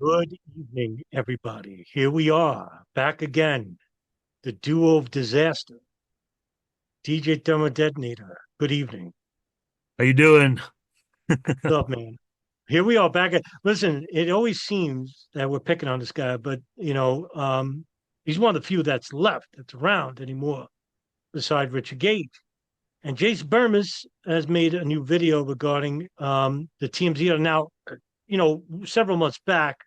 Good evening, everybody. Here we are, back again. The duo of disaster, DJ Thermal Detonator. Good evening. How you doing? What's up, man? Here we are back. Listen, it always seems that we're picking on this guy, but he's one of the few that's around anymore, beside Richard Gage. And Jason Bermas has made a new video regarding the TMZ. Now, several months back,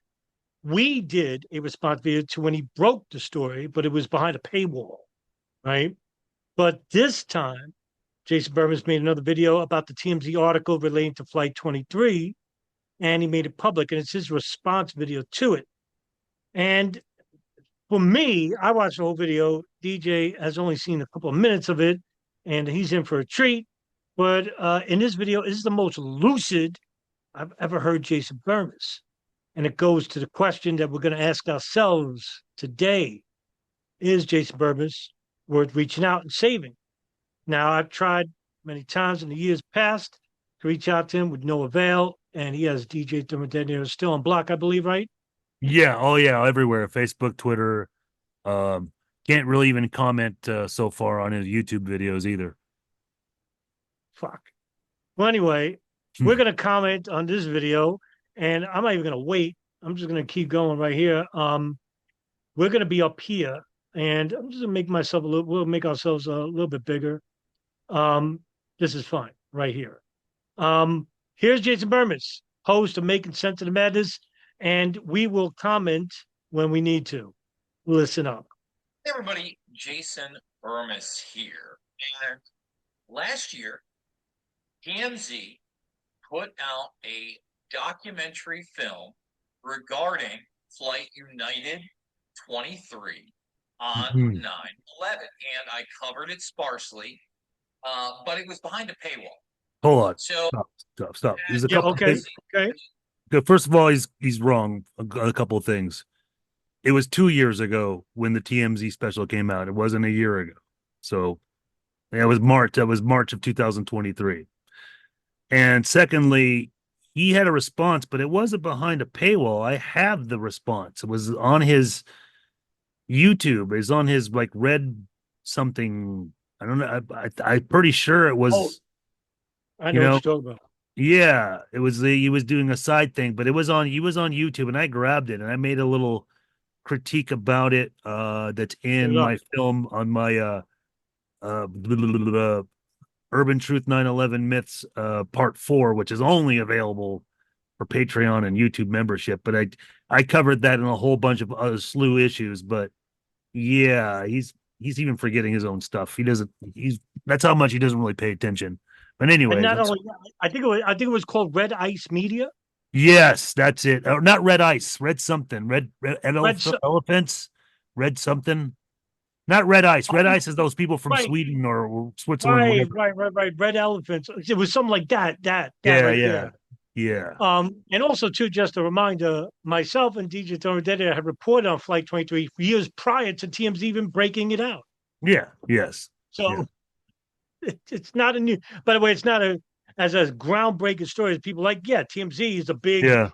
we did a response video to when he broke the story, but it was behind a paywall, right? But this time, Jason Berman's made another video about the TMZ article relating to Flight 23, and he made it public, and it's his response video to it. And for me, I watched the whole video. DJ has only seen a couple of minutes of it, and he's in for a treat. But in this video, this is the most lucid I've ever heard Jason Bermas. And it goes to the question that we're going to ask ourselves today. Is Jason Bermas worth reaching out and saving? Now, I've tried many times in the years past to reach out to him with no avail, and he has DJ Thermal Detonator still on block, I believe, right? Yeah, oh yeah, everywhere. Facebook, Twitter. Um, can't really even comment so far on his YouTube videos either. Fuck. Well, anyway, we're going to comment on this video, and I'm not even going to wait. I'm just going to keep going right here. We're going to be up here, and I'm just going to make myself a little, we'll make ourselves a little bit bigger. This is fine right here. Here's Jason Bermas, host of Making Sense of the Madness, and we will comment when we need to. Listen up. Hey everybody, Jason Bermas here. And last year, TMZ put out a documentary film regarding Flight United 23 on Mhm. 9/11, and I covered it sparsely, but it was behind a paywall. Hold on. So, Stop. There's a Yeah, couple okay, things. okay. First of all, he's wrong. A couple of things. It was 2 years ago when the TMZ special came out. It wasn't a year ago. So yeah, it was March. That was March of 2023. And secondly, he had a response, but it wasn't behind a paywall. I have the response. It was on his YouTube. It's on his like red something. I don't know. I'm pretty sure it Oh, was. I You know what know, you're talking about. yeah, it was he was doing a side thing, but it was on. He was on YouTube, and I grabbed it and I made a little critique about it. That's Get in it up. my film on my blah, blah, blah, blah, Urban Truth 9/11 Myths Part 4, which is only available for Patreon and YouTube membership. But I covered that in a whole bunch of other slew issues. But yeah, he's even forgetting his own stuff. He doesn't. He's That's how much he doesn't really pay attention. But And anyways, not that's only that, I think it was called Red Ice Media. yes, that's it. Or not red ice, red something, red Red, elephants, red something. Not red ice. Red oh, ice is those people from right, Sweden or Switzerland, whatever. right. Red Elephants. It was something like that Yeah, right yeah, there. yeah, And also too, just a reminder, myself and DJ Torredetta had reported on Flight 23 years prior to TMZ even breaking it out. yeah, yes, yeah, So it's not a new, by the way, it's not as a groundbreaking story as people like, yeah, TMZ is a big yeah,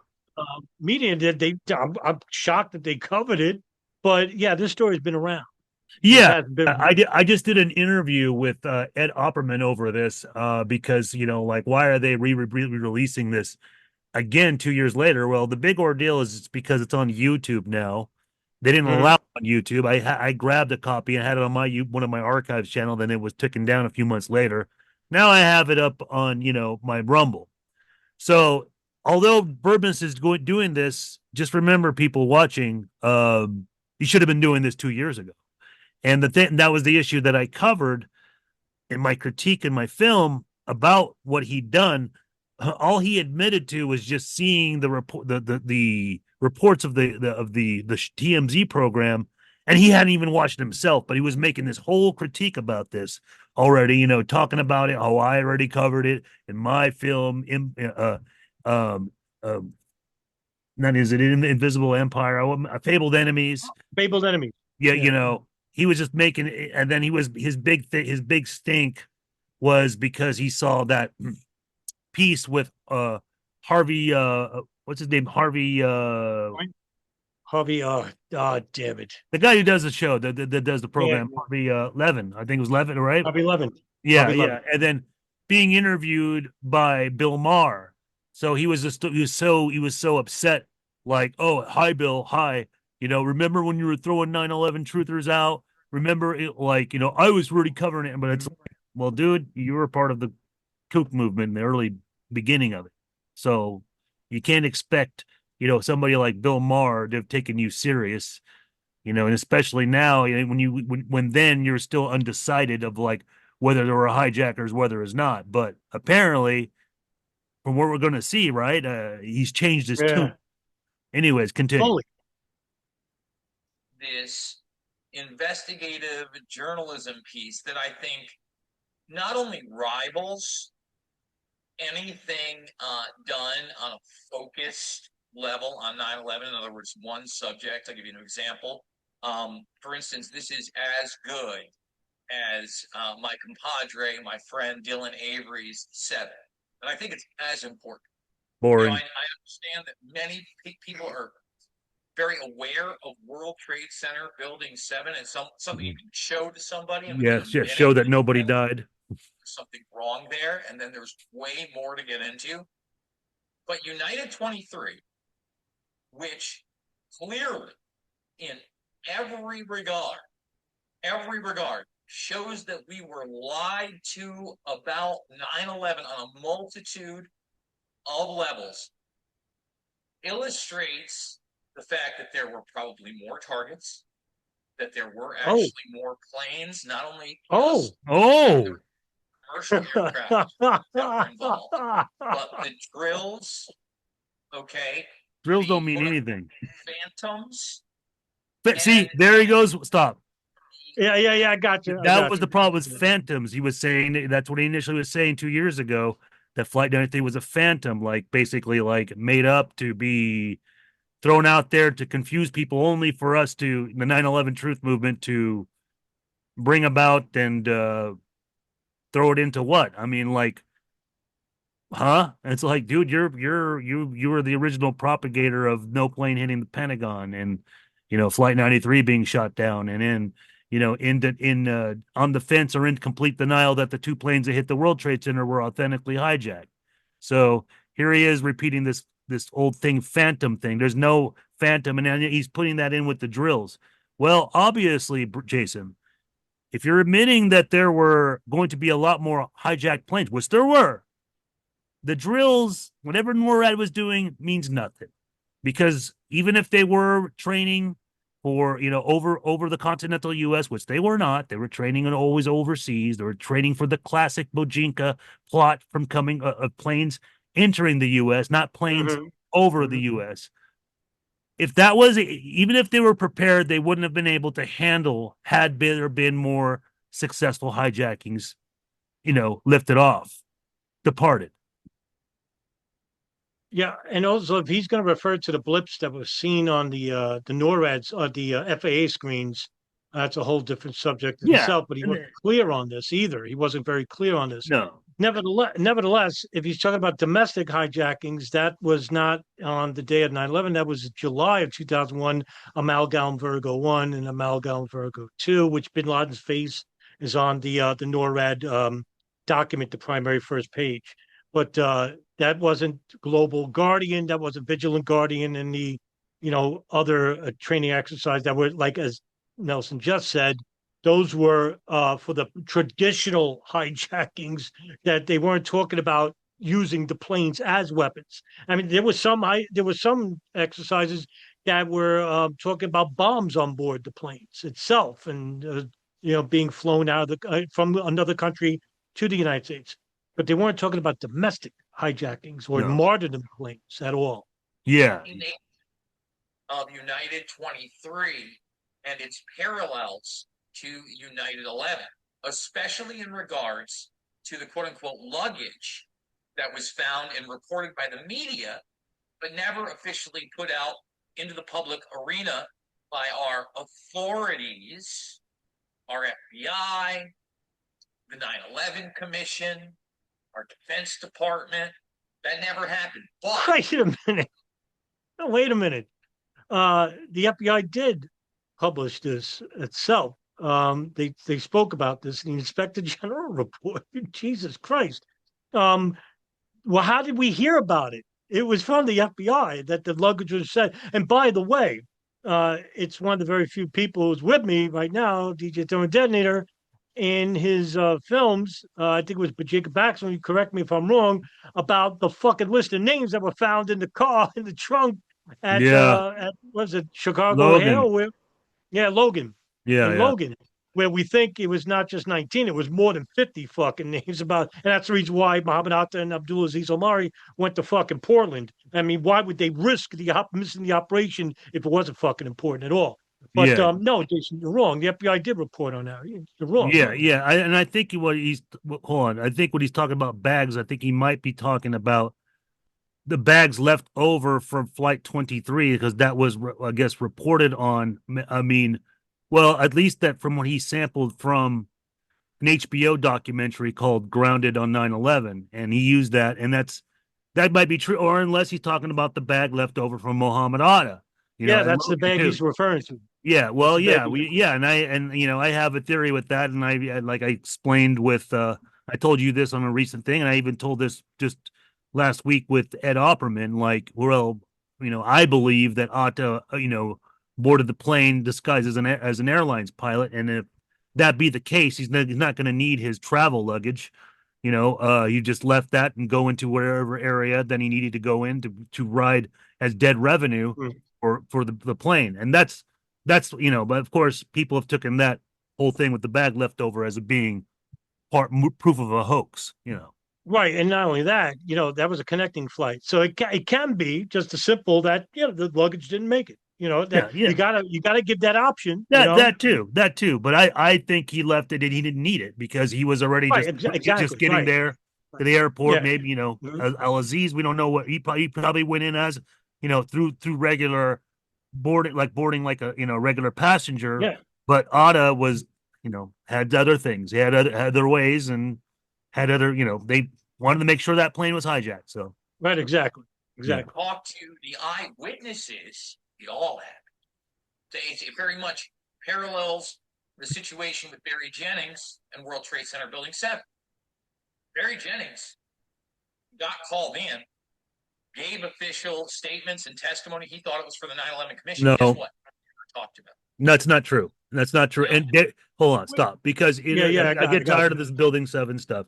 media that I'm shocked that they covered it. But yeah, this story's been around. It yeah. has been. I just did an interview with Ed Opperman over this because like why are they releasing this again 2 years later? Well, the big ordeal is it's because it's on YouTube now. They didn't allow Mhm. it on YouTube. I grabbed a copy and had it on my one of my archives channel. Then it was taken down a few months later. Now I have it up on my Rumble. So although Burbis is doing this, just remember people watching. He should have been doing this 2 years ago. And that was the issue that I covered in my critique in my film about what he'd done. All he admitted to was just seeing the report, the reports of the TMZ program, and he hadn't even watched it himself. But he was making this whole critique about this already. Talking about it. Oh, I already covered it in my film. Um, um, Not is it Invisible Empire? Fabled Enemies. Fabled enemies. Yeah, Yeah. he was just making it, and then he was his big stink was because he saw that piece with Harvey what's his name? Harvey, Harvey, damn it. the guy who does the show, that does the Yeah, program, Harvey Levin. I think it was Levin, right? Harvey Levin. Yeah, Harvey yeah. Levin. And then being interviewed by Bill Maher. So he was so upset, like, oh, hi, Bill, hi. Remember when you were throwing 9/11 truthers out? Remember it, like, I was really covering it, but it's like, well, dude, you were part of the kook movement in the early beginning of it. So you can't expect, somebody like Bill Maher to have taken you serious, and especially now, when then you're still undecided of like whether there were hijackers, whether it's not. But apparently, from what we're going to see, right, he's changed his tune. Yeah. Anyways, continue. Fully. This investigative journalism piece that I think not only rivals anything done on a focused level on 9/11. In other words, one subject. I'll give you an example. For instance, this is as good as my compadre, my friend Dylan Avery's 7. And I think it's as important. Boring. I understand that many people are very aware of World Trade Center Building 7 and something you can show to somebody and within a Yes, yes. minute Show that nobody died. there's something wrong there, and then there's way more to get into. But United 23, which clearly in every regard, shows that we were lied to about 9/11 on a multitude of levels, illustrates the fact that there were probably more targets, that there were actually more planes, not only Oh, commercial aircraft that were involved, but the drills, okay, drills the don't mean anything. phantoms, But see, and there he goes. Stop. Yeah. I got you. I That got was the you. problem with phantoms. He was saying that's what he initially was saying 2 years ago. That Flight 93 was a phantom, like basically like made up to be thrown out there to confuse people, only for us to the 9/11 truth movement to bring about and throw it into what? I mean, like, huh? It's like, dude, you were the original propagator of no plane hitting the Pentagon, and Flight 93 being shot down, and then in on the fence or in complete denial that the two planes that hit the World Trade Center were authentically hijacked. So here he is repeating this old thing, phantom thing. There's no phantom, and then he's putting that in with the drills. Well, obviously, Jason, if you're admitting that there were going to be a lot more hijacked planes, which there were, the drills, whatever NORAD was doing, means nothing, because even if they were training for over the continental U.S., which they were not, they were training and always overseas. They were training for the classic Bojinka plot from coming of planes entering the U.S., not planes over the U.S. If that was, even if they were prepared, they wouldn't have been able to handle had there been more successful hijackings, lifted off, departed. Yeah, and also if he's going to refer to the blips that were seen on the NORAD's or the FAA screens, that's a whole different subject Yeah. itself. But he wasn't clear on this either. He wasn't very clear on this. No. Nevertheless, if he's talking about domestic hijackings, that was not on the day of 9/11. That was July of 2001, Amalgam Virgo 1 and Amalgam Virgo 2, which Bin Laden's face is on the NORAD document, the primary first page. But that wasn't Global Guardian. That wasn't Vigilant Guardian and the, other training exercise that were, like, as Nelson just said, those were for the traditional hijackings, that they weren't talking about using the planes as weapons. I mean, there was some exercises that were talking about bombs on board the planes itself, and being flown out of from another country to the United States. But they weren't talking about domestic hijackings or No. martyrdom planes at all. Yeah. Of United 23 and its parallels to United 11, especially in regards to the quote unquote luggage that was found and reported by the media, but never officially put out into the public arena by our authorities, our FBI, the 9/11 Commission, our Defense Department. That never happened. But Wait a minute. wait a minute. The FBI did publish this itself. They spoke about this in the Inspector General report. Jesus Christ. Um, well, how did we hear about it? It was from the FBI that the luggage was said. And by the way, it's one of the very few people who's with me right now, DJ Thermal Detonator, in his films. I think it was Jacob Baxman, you correct me if I'm wrong, about the fucking list of names that were found in the car, in the trunk Yeah, at was it Chicago O'Hare? Logan. Yeah, Logan. Yeah, And yeah, Logan, where we think it was not just 19, it was more than 50 fucking names about, and that's the reason why Muhammad Atta and Abdulaziz Omari went to fucking Portland. I mean, why would they risk missing the operation if it wasn't fucking important at all? But yeah, no, Jason, you're wrong. The FBI did report on that. You're wrong. yeah, yeah. And I think what he's hold on. I think when he's talking about bags, I think he might be talking about the bags left over from Flight 23 because that was, I guess, reported on. I mean, well, at least that from what he sampled from an HBO documentary called Grounded on 9/11, and he used that, and that might be true, or unless he's talking about the bag left over from Mohammed Atta, Yeah, and that's the Logan bag too. he's referring to. Yeah, That's well, the bag yeah, he's and I have a theory with that, and like I explained with I told you this on a recent thing, and I even told this just last week with Ed Opperman, like, well, I believe that Atta, boarded the plane disguised as an airlines pilot, and if that be the case, he's not going to need his travel luggage. He just left that and go into wherever area then he needed to go in to ride as dead revenue Mm. for the plane, and that's but of course people have taken that whole thing with the bag left over as a being proof of a hoax. Right, and not only that, that was a connecting flight, so it can be just as simple that the luggage didn't make it. That Yeah, yeah, you gotta give that option. that too, but I think he left it and he didn't need it because he was already Right, just exactly, getting right, there to right. the airport. Yeah, Maybe mhm, Al Aziz, we don't know what he probably went in as, through regular boarding like a regular passenger. yeah, But Ada was, had other things. He had other ways and had other, they wanted to make sure that plane was hijacked. So right, exactly, yeah, exactly. Talk to the eyewitnesses. It all happened. It very much parallels the situation with Barry Jennings and World Trade Center Building 7. Barry Jennings got called in, gave official statements and testimony. He thought it was for the 9/11 Commission. Guess no, what? Never talked about that's not true. That's not true. it. And hold on, stop, because Yeah, yeah, I I get got tired you. of this Building 7 stuff.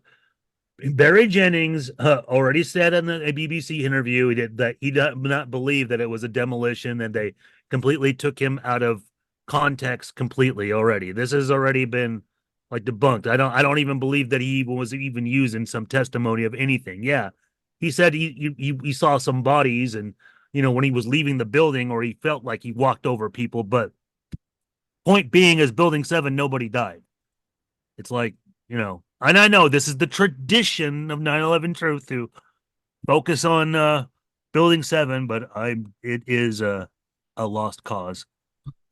Barry Jennings already said in a BBC interview that he did not believe that it was a demolition, and they completely took him out of context completely already. This has already been like debunked. I don't even believe that he was even using some testimony of anything. Yeah, he said he saw some bodies, and when he was leaving the building, or he felt like he walked over people. But point being is, Building 7, nobody died. It's like, and I know this is the tradition of 9/11 truth to focus on Building 7, but it is a lost cause.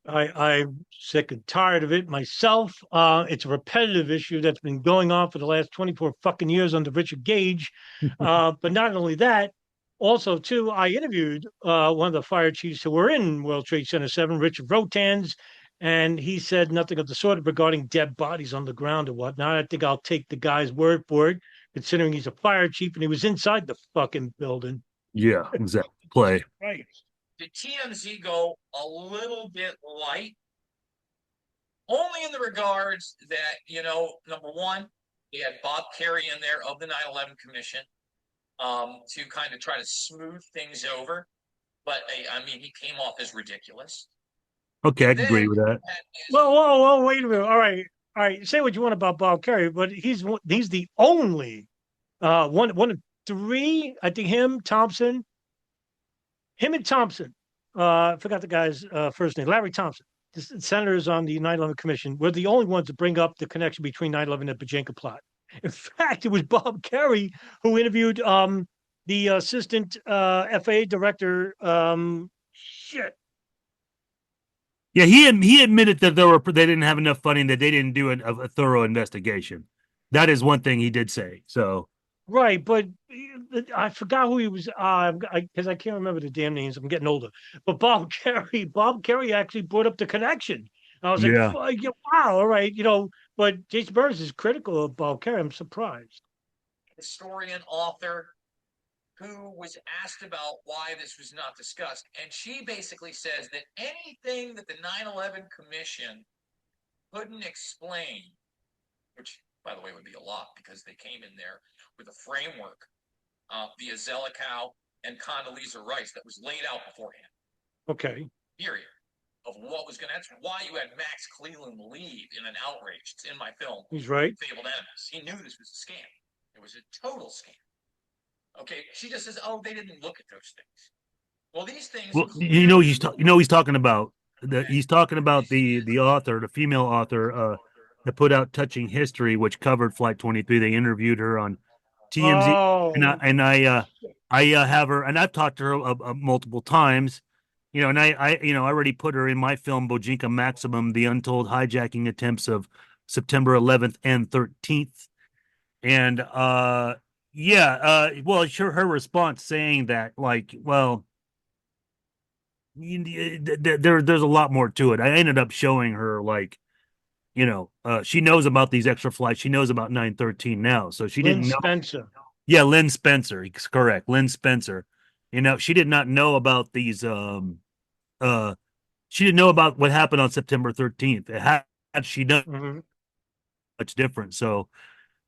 I'm sick and tired of it myself. It's a repetitive issue that's been going on for the last 24 fucking years under Richard Gage. But not only that, also too, I interviewed one of the fire chiefs who were in World Trade Center 7, Richard Rotans, and he said nothing of the sort regarding dead bodies on the ground or whatnot. I think I'll take the guy's word for it, considering he's a fire chief and he was inside the fucking building. Yeah, exactly. Play. Right. Did TMZ go a little bit light? Only in the regards that, number one, they had Bob Kerrey in there of the 9/11 Commission to kind of try to smooth things over. But, I mean, he came off as ridiculous. Okay, I can agree Then, with that. Whoa, wait a minute. All right. Say what you want about Bob Kerry, but he's the only one of three. I think him and Thompson. I forgot the guy's first name, Larry Thompson. The senators on the 9/11 Commission were the only ones to bring up the connection between 9/11 and the Pachinko plot. In fact, it was Bob Kerry who interviewed the assistant FAA director. Shit. Yeah, he admitted that they didn't have enough funding, that they didn't do a thorough investigation. That is one thing he did say. So Right, but I forgot who he was. Because I can't remember the damn names. I'm getting older. But Bob Kerry actually brought up the connection. I was like, Yeah. yeah, wow, all right, you know. But Jason Burns is critical of Bob Kerry. I'm surprised. Historian, author, who was asked about why this was not discussed. And she basically says that anything that the 9/11 Commission couldn't explain, which, by the way, would be a lot because they came in there with a framework via Zelikow and Condoleezza Rice that was laid out beforehand, Okay, period, of what was going to. That's why you had Max Cleland leave in an outrage. It's in my film, he's right. Fabled Enemies. He knew this was a scam. It was a total scam. Okay, she just says, "Oh, they didn't look at those things." Well, these things Well, clearly. he's talking about he's talking about the author, the female author, that put out Touching History, which covered Flight 23. They interviewed her on TMZ, and Oh, I have her, and I've talked to her multiple times, and I already put her in my film Bojinka Maximum: The Untold Hijacking Attempts of September 11th and 13th, and yeah, well, sure, her response saying that, like, well, there's a lot more to it. I ended up showing her, like, she knows about these extra flights. She knows about 913 now, so she Lynn didn't know. Spencer. Yeah, Lynn Spencer, it's correct. Lynn Spencer. She did not know about these. Uh, she didn't know about what happened on September 13th. Had she done Hmm. much different, so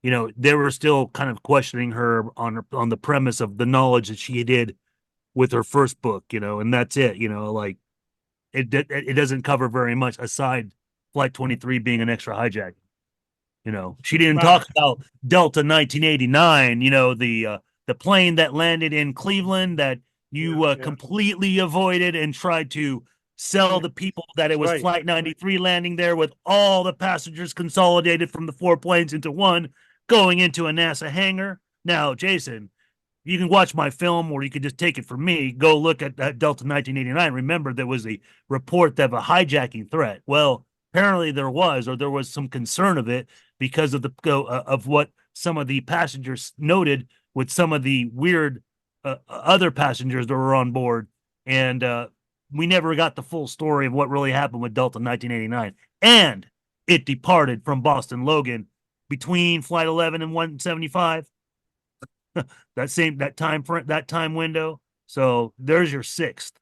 they were still kind of questioning her on the premise of the knowledge that she did with her first book, and that's it. Like it doesn't cover very much aside Flight 23 being an extra hijack. She didn't Wow. talk about Delta 1989, the plane that landed in Cleveland that Yeah, you yeah, completely avoided and tried to sell yeah. the people that it That's was right. Flight 93 landing there with all the passengers consolidated from the four planes into one going into a NASA hangar. Now, Jason, you can watch my film or you could just take it from me. Go look at Delta 1989. Remember, there was a report of a hijacking threat. Well, apparently there was, or there was some concern of it because of of what some of the passengers noted with some of the weird other passengers that were on board. And we never got the full story of what really happened with Delta 1989. And it departed from Boston Logan between Flight 11 and 175 that time window. So there's your sixth.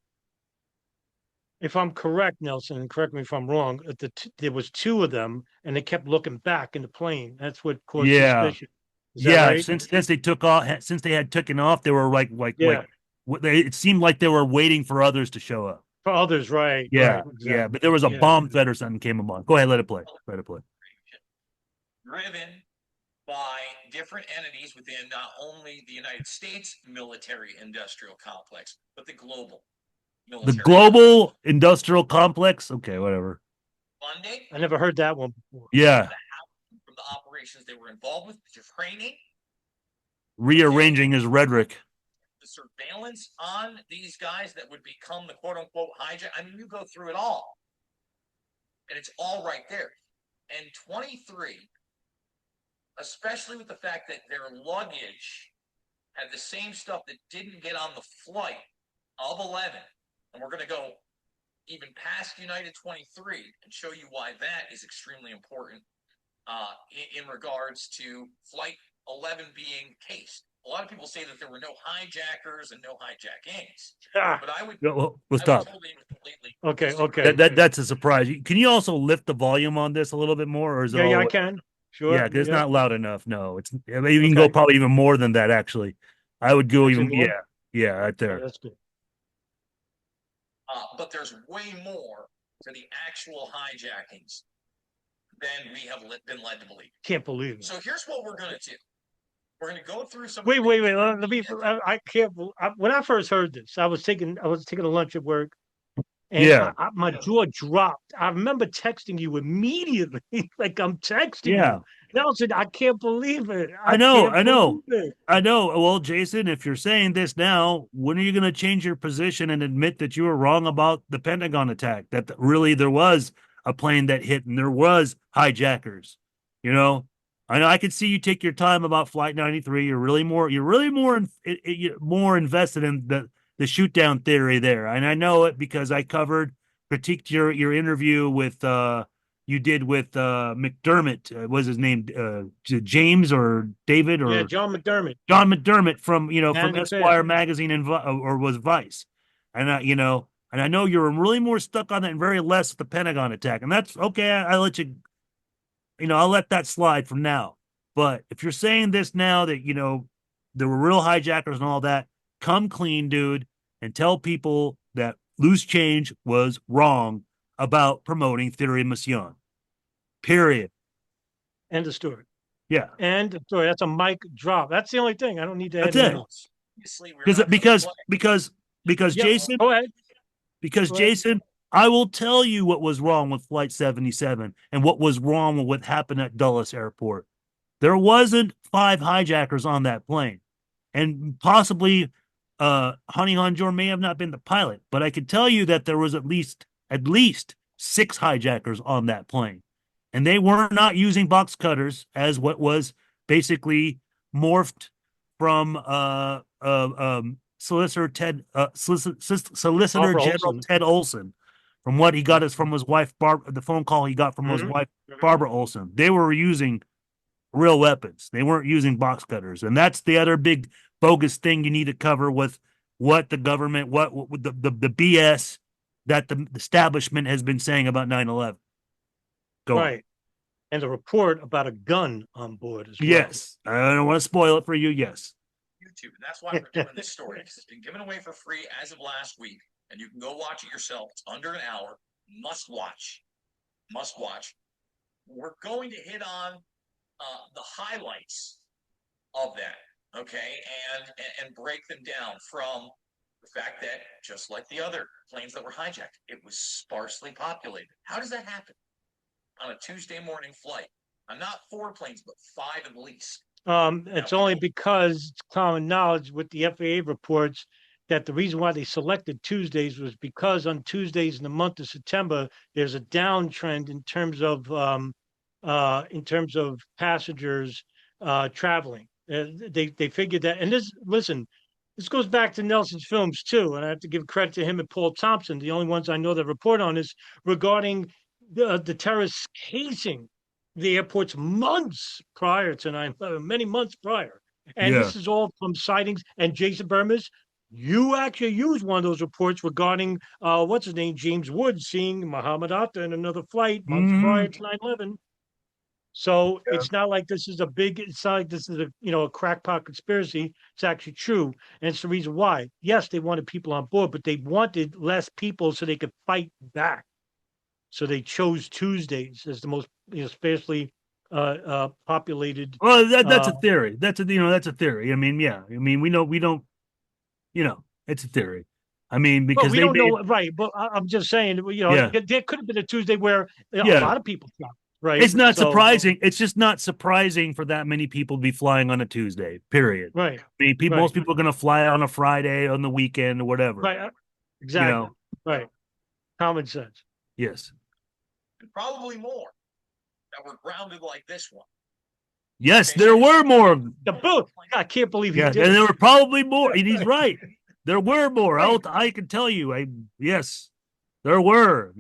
If I'm correct, Nelson, and correct me if I'm wrong, there was two of them, and they kept looking back in the plane. That's what caused Yeah, suspicion. Is that yeah. right? Since they took off, since they had taken off, they were Yeah. it seemed like they were waiting for others to show up. For others, right, Yeah, right, yeah. exactly. But there was a Yeah. bomb threat or something came upon. Go ahead, let it play. Let it play. Driven by different entities within not only the United States military industrial complex, but the global The military global industrial complex. Okay, whatever. funding I never heard that one before. Yeah, from the operations they were involved with, the training, okay, rearranging his rhetoric. the surveillance on these guys that would become the quote unquote hijack. I mean, you go through it all, and it's all right there. And 23, especially with the fact that their luggage had the same stuff that didn't get on the flight of 11, and we're going to go even past United 23 and show you why that is extremely important in regards to Flight 11 being cased. A lot of people say that there were no hijackers and no hijackings, Ah, but I would We'll stop. totally and completely okay, disagree. okay. That's a surprise. Can you also lift the volume on this a little bit more, or is it Yeah, all yeah, the I way? can. Sure. Yeah, because it's Yeah. not loud enough. No, it's maybe you can go Okay. probably even more than that. Actually, I would go Actually, even more. yeah, right Oh, there. that's good. But there's way more to the actual hijackings than we have been led to believe. Can't believe it. So here's what we're going to do. We're going to go through some. Wait, wait, wait. Let me. I can't. When I first heard this, I was taking a lunch at work, and Yeah, my jaw dropped. I remember texting you immediately, like I'm texting yeah. you. Nelson, I can't believe it. I I know, can't I know, believe it. I know. Well, Jason, if you're saying this now, when are you going to change your position and admit that you were wrong about the Pentagon attack? That really there was a plane that hit and there was hijackers. You know, I know I could see you take your time about Flight 93. You're really more invested in the shoot down theory there. And I know it because I critiqued your interview with you did with McDermott. Was his name James or David Yeah, or John McDermott. John McDermott from from And Esquire magazine or was Vice. And I know you're really more stuck on that and very less with the Pentagon attack. And that's okay. I let you, I'll let that slide from now. But if you're saying this now that, there were real hijackers and all that, come clean, dude, and tell people that Loose Change was wrong about promoting Theory Mission. Period. end of story. Yeah. End of story. That's a mic drop. That's the only thing. I don't need to add That's it. more. Because Yeah, Jason, go ahead. Jason, I will tell you what was wrong with Flight 77 and what was wrong with what happened at Dulles Airport. There wasn't 5 hijackers on that plane. And possibly Honey Hanjor may have not been the pilot, but I can tell you that there was at least 6 hijackers on that plane. And they were not using box cutters as what was basically morphed from Solicitor General Olson. Ted Olson, from what he got from his wife the phone call he got from his wife Barbara Olson. They were using real weapons. They weren't using box cutters, and that's the other big bogus thing you need to cover with what the government, what the BS that the establishment has been saying about 9/11. Go on. Right. And a report about a gun on board as well. Yes. I don't want to spoil it for you. Yes. YouTube, and that's why we're doing this story. It's been given away for free as of last week, and you can go watch it yourself. It's under an hour. Must watch. Must watch. We're going to hit on the highlights of that, okay, and break them down from the fact that, just like the other planes that were hijacked, it was sparsely populated. How does that happen on a Tuesday morning flight? Not 4 planes, but 5 at least. It's only because it's common knowledge with the FAA reports that the reason why they selected Tuesdays was because on Tuesdays in the month of September, there's a downtrend in terms of passengers traveling. They figured that, and this goes back to Nelson's films too, and I have to give credit to him and Paul Thompson, the only ones I know that report on this regarding the terrorists casing the airports months prior to 9/11, many months prior. And this is all from sightings. And Jason Bermas, you actually used one of those reports regarding what's his name, James Woods, seeing Muhammad Atta in another flight months prior to 9/11. So it's not like this is it's not like this is a crackpot conspiracy. It's actually true. And it's the reason why. Yes, they wanted people on board, but they wanted less people so they could fight back. So they chose Tuesdays as the most sparsely populated. Well, that's a theory. That's a theory. I mean, yeah. I mean, we don't. It's a theory. I mean, because we don't know, right? But I'm just saying, there could have been a Tuesday where a lot of people fly, right? It's not surprising. It's just not surprising for that many people to be flying on a Tuesday. Period. Right. I mean, most people are going to fly on a Friday, on the weekend, or whatever. Right. Exactly. Right. Common sense. Yes. And probably more that were grounded like this one. Yes, there were more. The boat. I can't believe he did. And there were probably more. And he's right. There were more. I can tell you. Yes, there were.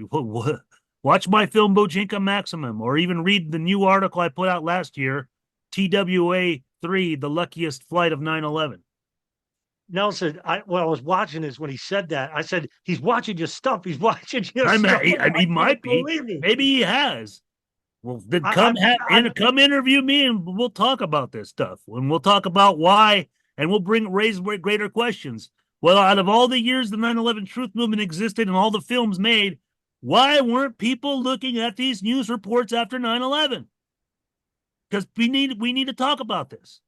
Watch my film Bojinka Maximum, or even read the new article I put out last year, TWA 3, the luckiest flight of 9/11. Nelson, I was watching this when he said that. I said, he's watching your stuff. He's watching your stuff. He might be. Maybe he has. Well, then come interview me and we'll talk about this stuff. And we'll talk about why, and we'll raise greater questions. Well, out of all the years the 9/11 truth movement existed and all the films made, why weren't people looking at these news reports after 9/11? Because we need to talk about this.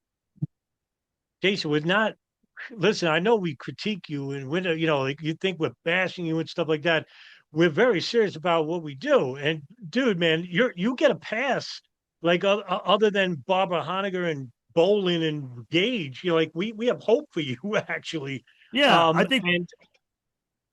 Jason, we're not. Listen, I know we critique you, and when you think we're bashing you and stuff like that. We're very serious about what we do. And dude, man, you get a pass, like other than Barbara Honegger and Bolin and Gage. We have hope for you, actually. Yeah, I think.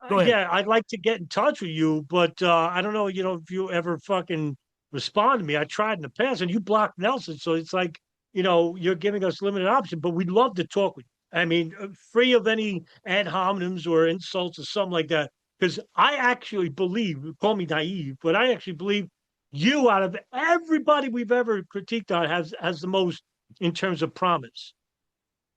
Go ahead. Yeah, I'd like to get in touch with you, but I don't know, if you ever fucking respond to me. I tried in the past, and you blocked Nelson, so it's like, you're giving us limited option. But we'd love to talk with you. I mean, free of any ad hominems or insults or something like that. Because I actually believe, call me naive, but I actually believe you, out of everybody we've ever critiqued on, has the most in terms of promise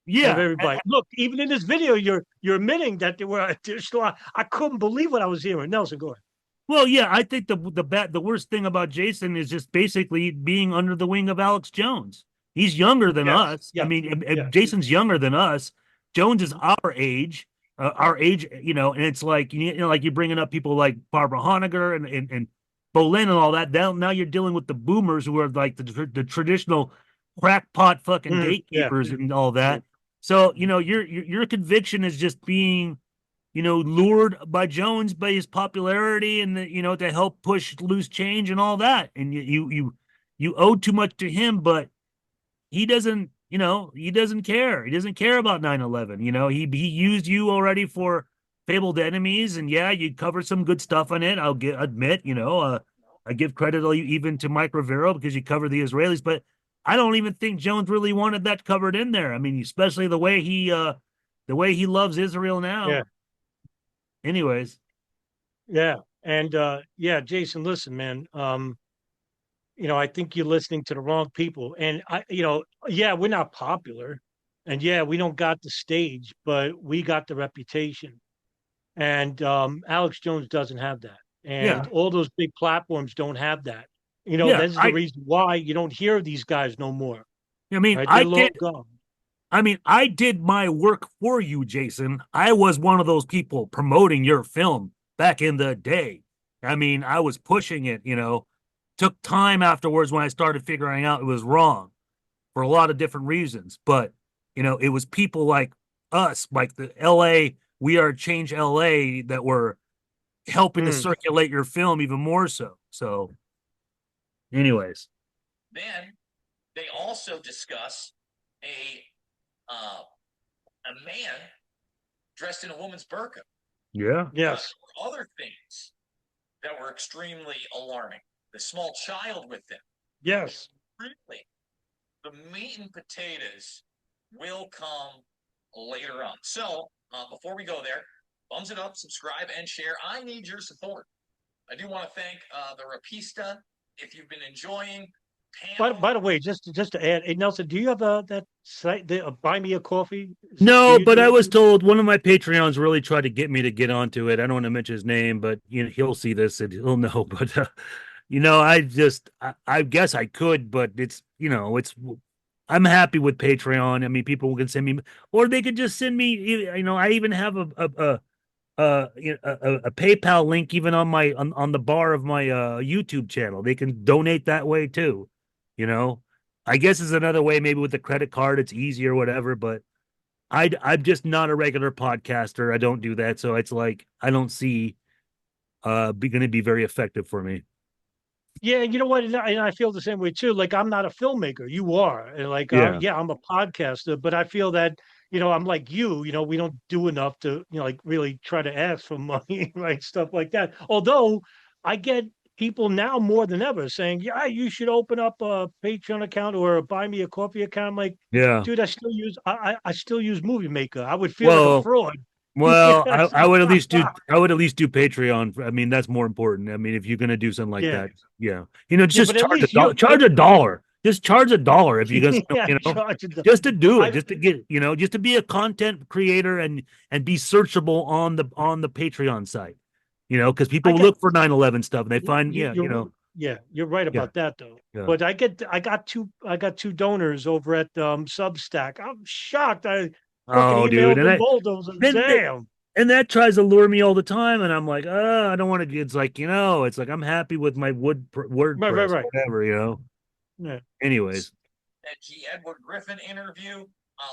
out of Yeah. everybody. Look, even in this video, you're admitting that there were additional. I couldn't believe what I was hearing. Nelson, go ahead. Well, yeah, I think the worst thing about Jason is just basically being under the wing of Alex Jones. He's younger than Yes, us. I yes, mean, yes. Jason's younger than us. Jones is our age, and it's like like you're bringing up people like Barbara Honegger and Bolin and all that. Now you're dealing with the boomers who are like the traditional crackpot fucking Yeah. gatekeepers and all that. So your conviction is just being lured by Jones by his popularity and to help push loose change and all that. And you owe too much to him, but he doesn't care. He doesn't care about 9/11. He used you already for Fabled Enemies, and yeah, you covered some good stuff on it. Admit, I give credit even to Mike Rivero because you covered the Israelis, but I don't even think Jones really wanted that covered in there. I mean, especially the way he loves Israel now. Yeah. Anyways, Yeah. And yeah, Jason, listen, man. I think you're listening to the wrong people. And yeah, we're not popular. And yeah, we don't got the stage, but we got the reputation. And Alex Jones doesn't have that. yeah, And all those big platforms don't have that. yeah. This is the reason why you don't hear these guys no more. I mean, Right? They're long gone. I did my work for you, Jason. I was one of those people promoting your film back in the day. I mean, I was pushing it, took time afterwards when I started figuring out it was wrong for a lot of different reasons. But, it was people like us, like the LA, We Are Change LA, that were helping to Mm. circulate your film even more so. So, anyways. Then they also discuss a man dressed in a woman's burqa. Yeah. Yes. Other things that were extremely alarming. The small child with them. Yes. Really, the meat and potatoes will come later on. So before we go there, thumbs it up, subscribe, and share. I need your support. I do want to thank the Rapista. If you've been enjoying. By the way, just to add, hey, Nelson, do you have that site, Buy Me a Coffee? Do No, you but do I it? was told one of my Patreons really tried to get me to get onto it. I don't want to mention his name, but he'll see this and he'll know. But I guess I could, but I'm happy with Patreon. I mean, people can send me, or they could just send me. I even have a PayPal link even on the bar of my YouTube channel. They can donate that way too. You know, I guess it's another way. Maybe with the credit card, it's easier, or whatever. But I'm just not a regular podcaster. I don't do that, so it's like I don't see be going to be very effective for me. Yeah, you know what? And I feel the same way too. Like I'm not a filmmaker. You are. And like, Yeah. yeah, I'm a podcaster, but I feel that, I'm like you, we don't do enough to, like really try to ask for money, right? Stuff like that. Although I get people now more than ever saying, yeah, you should open up a Patreon account or a Buy Me a Coffee account. I'm like, Yeah. dude, I still use Movie Maker. I would feel like a Well, fraud. well, Yes. I would at least do Patreon. I mean, that's more important. I mean, if you're gonna do something like Yeah. that, yeah, Yeah, just but at charge a least dollar. Charge a dollar. Just charge a dollar if you guys, yeah, charge it. just to do it, I just to get, just to be a content creator and be searchable on the Patreon site. Because I people get look for 9/11 stuff and they find, you, yeah, yeah, you're right yeah, about that though. yeah. But I got two donors over at Substack. I'm shocked. I fucking Oh, dude, emailed them both. I was like, then damn. and that tries to lure me all the time, and I'm like, I don't want to. It's like it's like I'm happy with my Right, right, WordPress, right. whatever. Yeah. Anyways, That G. Edward Griffin interview.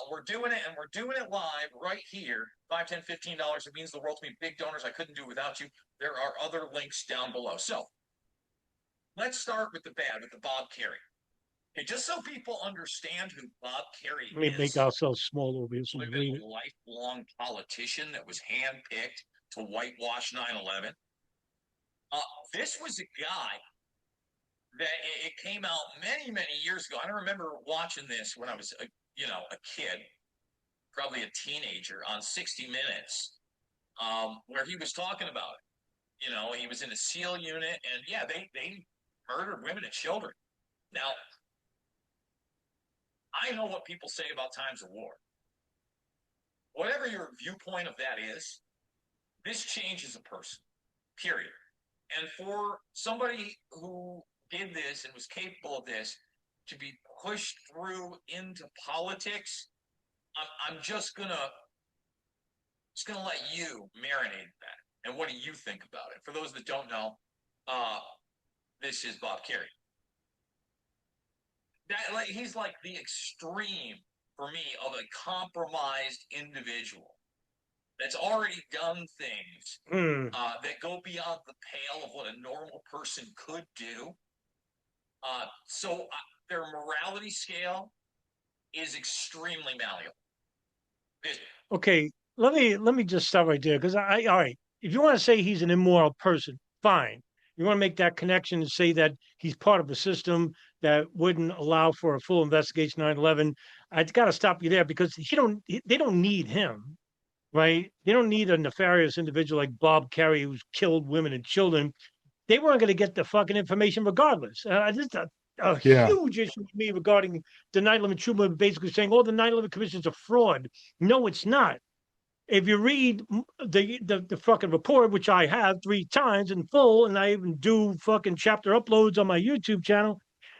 We're doing it, and we're doing it live right here. $5, $10, $15. It means the world to me. Big donors. I couldn't do without you. There are other links down below. So let's start with the bad, with the Bob Kerrey. Okay, just so people understand who Bob Kerrey Let me make is. ourselves small over here so we Been read it. a lifelong politician that was handpicked to whitewash 9/11. This was a guy that it came out many, many years ago. I remember watching this when I was, a kid, probably a teenager, on 60 Minutes, where he was talking about it. He was in a SEAL unit, and yeah, they murdered women and children. Now, I know what people say about times of war. Whatever your viewpoint of that is, this changes a person, period. And for somebody who did this and was capable of this to be pushed through into politics, I'm just gonna let you marinate that. And what do you think about it? For those that don't know, this is Bob Kerrey. He's like the extreme for me of a compromised individual that's already done things that go beyond the pale of what a normal person could do. So their morality scale is extremely malleable. Okay, let me just stop right there because all right. If you want to say he's an immoral person, fine. You want to make that connection and say that he's part of a system that wouldn't allow for a full investigation 9/11. I got to stop you there because they don't need him, right? They don't need a nefarious individual like Bob Kerrey who's killed women and children. They weren't going to get the fucking information regardless. This is a Yeah. huge issue with me regarding the 9/11 truth movement, basically saying, "Oh, the 9/11 Commission is a fraud." No, it's not. If you read the fucking report, which I have 3 times in full, and I even do fucking chapter uploads on my YouTube channel,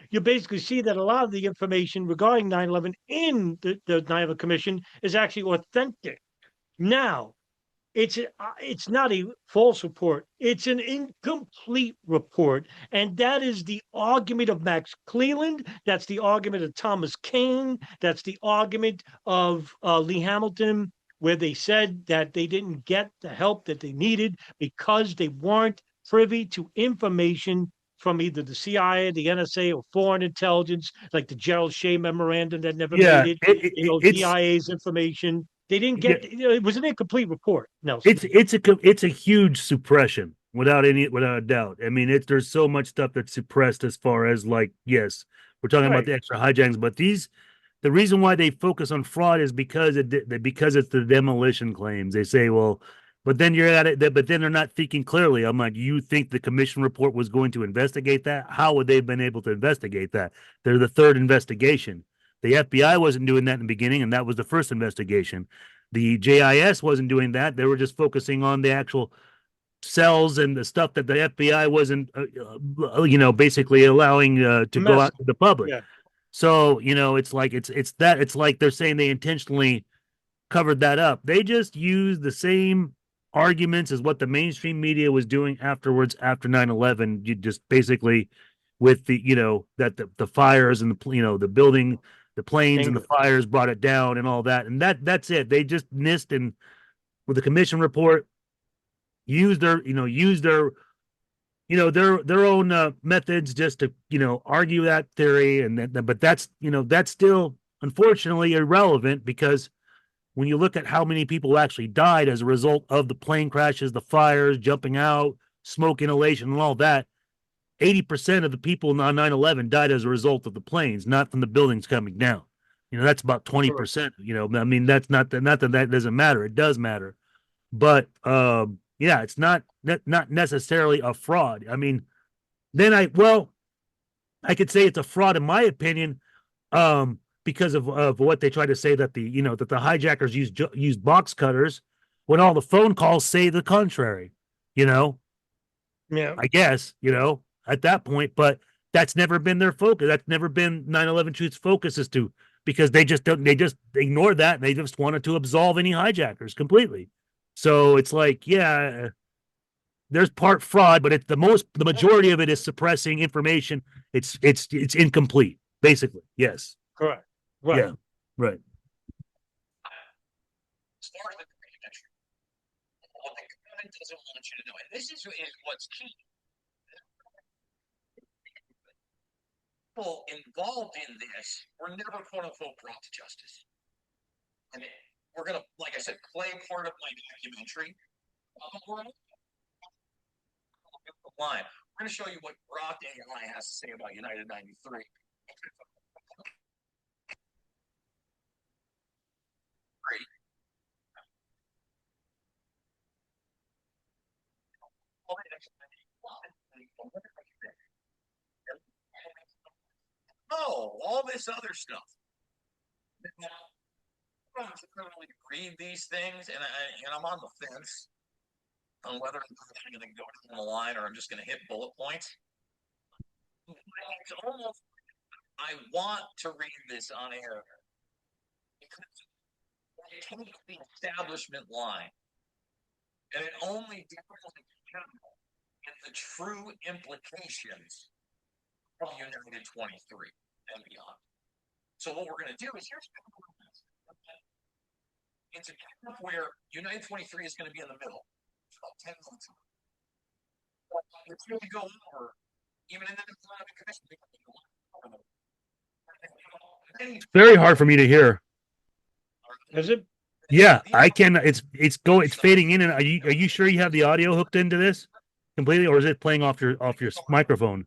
you basically see that a lot of the information regarding 9/11 in the 9/11 Commission is actually authentic. Now, it's not a false report. It's an incomplete report, and that is the argument of Max Cleland. That's the argument of Thomas Kane. That's the argument of Lee Hamilton, where they said that they didn't get the help that they needed because they weren't privy to information from either the CIA, the NSA, or foreign intelligence, like the Gerald Shea memorandum that never made Yeah. it. It's DIA's information. They didn't yeah, get. It was an incomplete report, Nelson. it's a huge suppression without a doubt. I mean, there's so much stuff that's suppressed as far as like, yes, we're talking about Right. the extra hijackings, but the reason why they focus on fraud is because it's the demolition claims. They say, well, but then you're at it, but then they're not thinking clearly. I'm like, you think the commission report was going to investigate that? How would they have been able to investigate that? They're the third investigation. The FBI wasn't doing that in the beginning, and that was the first investigation. The JIS wasn't doing that. They were just focusing on the actual cells and the stuff that the FBI wasn't, basically allowing to go Mess. out to the public. Yeah. So, it's like it's like they're saying they intentionally covered that up. They just used the same arguments as what the mainstream media was doing afterwards after 9/11. You just basically with that the fires and the building, the planes and the Anger. fires brought it down and all that. And that's it. They just missed and with the commission report used their own methods just to argue that theory but that's still unfortunately irrelevant because when you look at how many people actually died as a result of the plane crashes, the fires, jumping out, smoke inhalation, and all that, 80% of the people on 9/11 died as a result of the planes, not from the buildings coming down. That's about 20%. I mean, that's not that doesn't matter. It does matter, but yeah, it's not necessarily a fraud. I mean, then I could say it's a fraud in my opinion, because of what they try to say that the hijackers use box cutters when all the phone calls say the contrary. Yeah. I guess at that point, but that's never been their focus. That's never been 9/11 Truth's focus is to because they just ignored that and they just wanted to absolve any hijackers completely. So it's like, yeah, there's part fraud, but the majority of it is suppressing information. It's incomplete, basically. Yes. Correct. Right. Yeah. Right. As far as the documentary, what the government doesn't want you to know, and this is what's key. People involved in this were never quote unquote brought to justice. And we're gonna, like I said, play part of my documentary. We're going to show you what Rock AI has to say about United 93. Oh, all this other stuff. I don't really read these things, and I'm on the fence on whether I'm going to go down the line or I'm just going to hit bullet points. It's almost I want to read this on air because it takes the establishment line, and it only deals in the true implications of United 23 and beyond. So what we're going to do is here's it's a camp where United 23 is going to be in the middle. It's about 10 months. It's going to go over, even in the commission. It's very hard for me to hear. Is it? Yeah, I can. It's fading in, and are you sure you have the audio hooked into this completely, or is it playing off your microphone?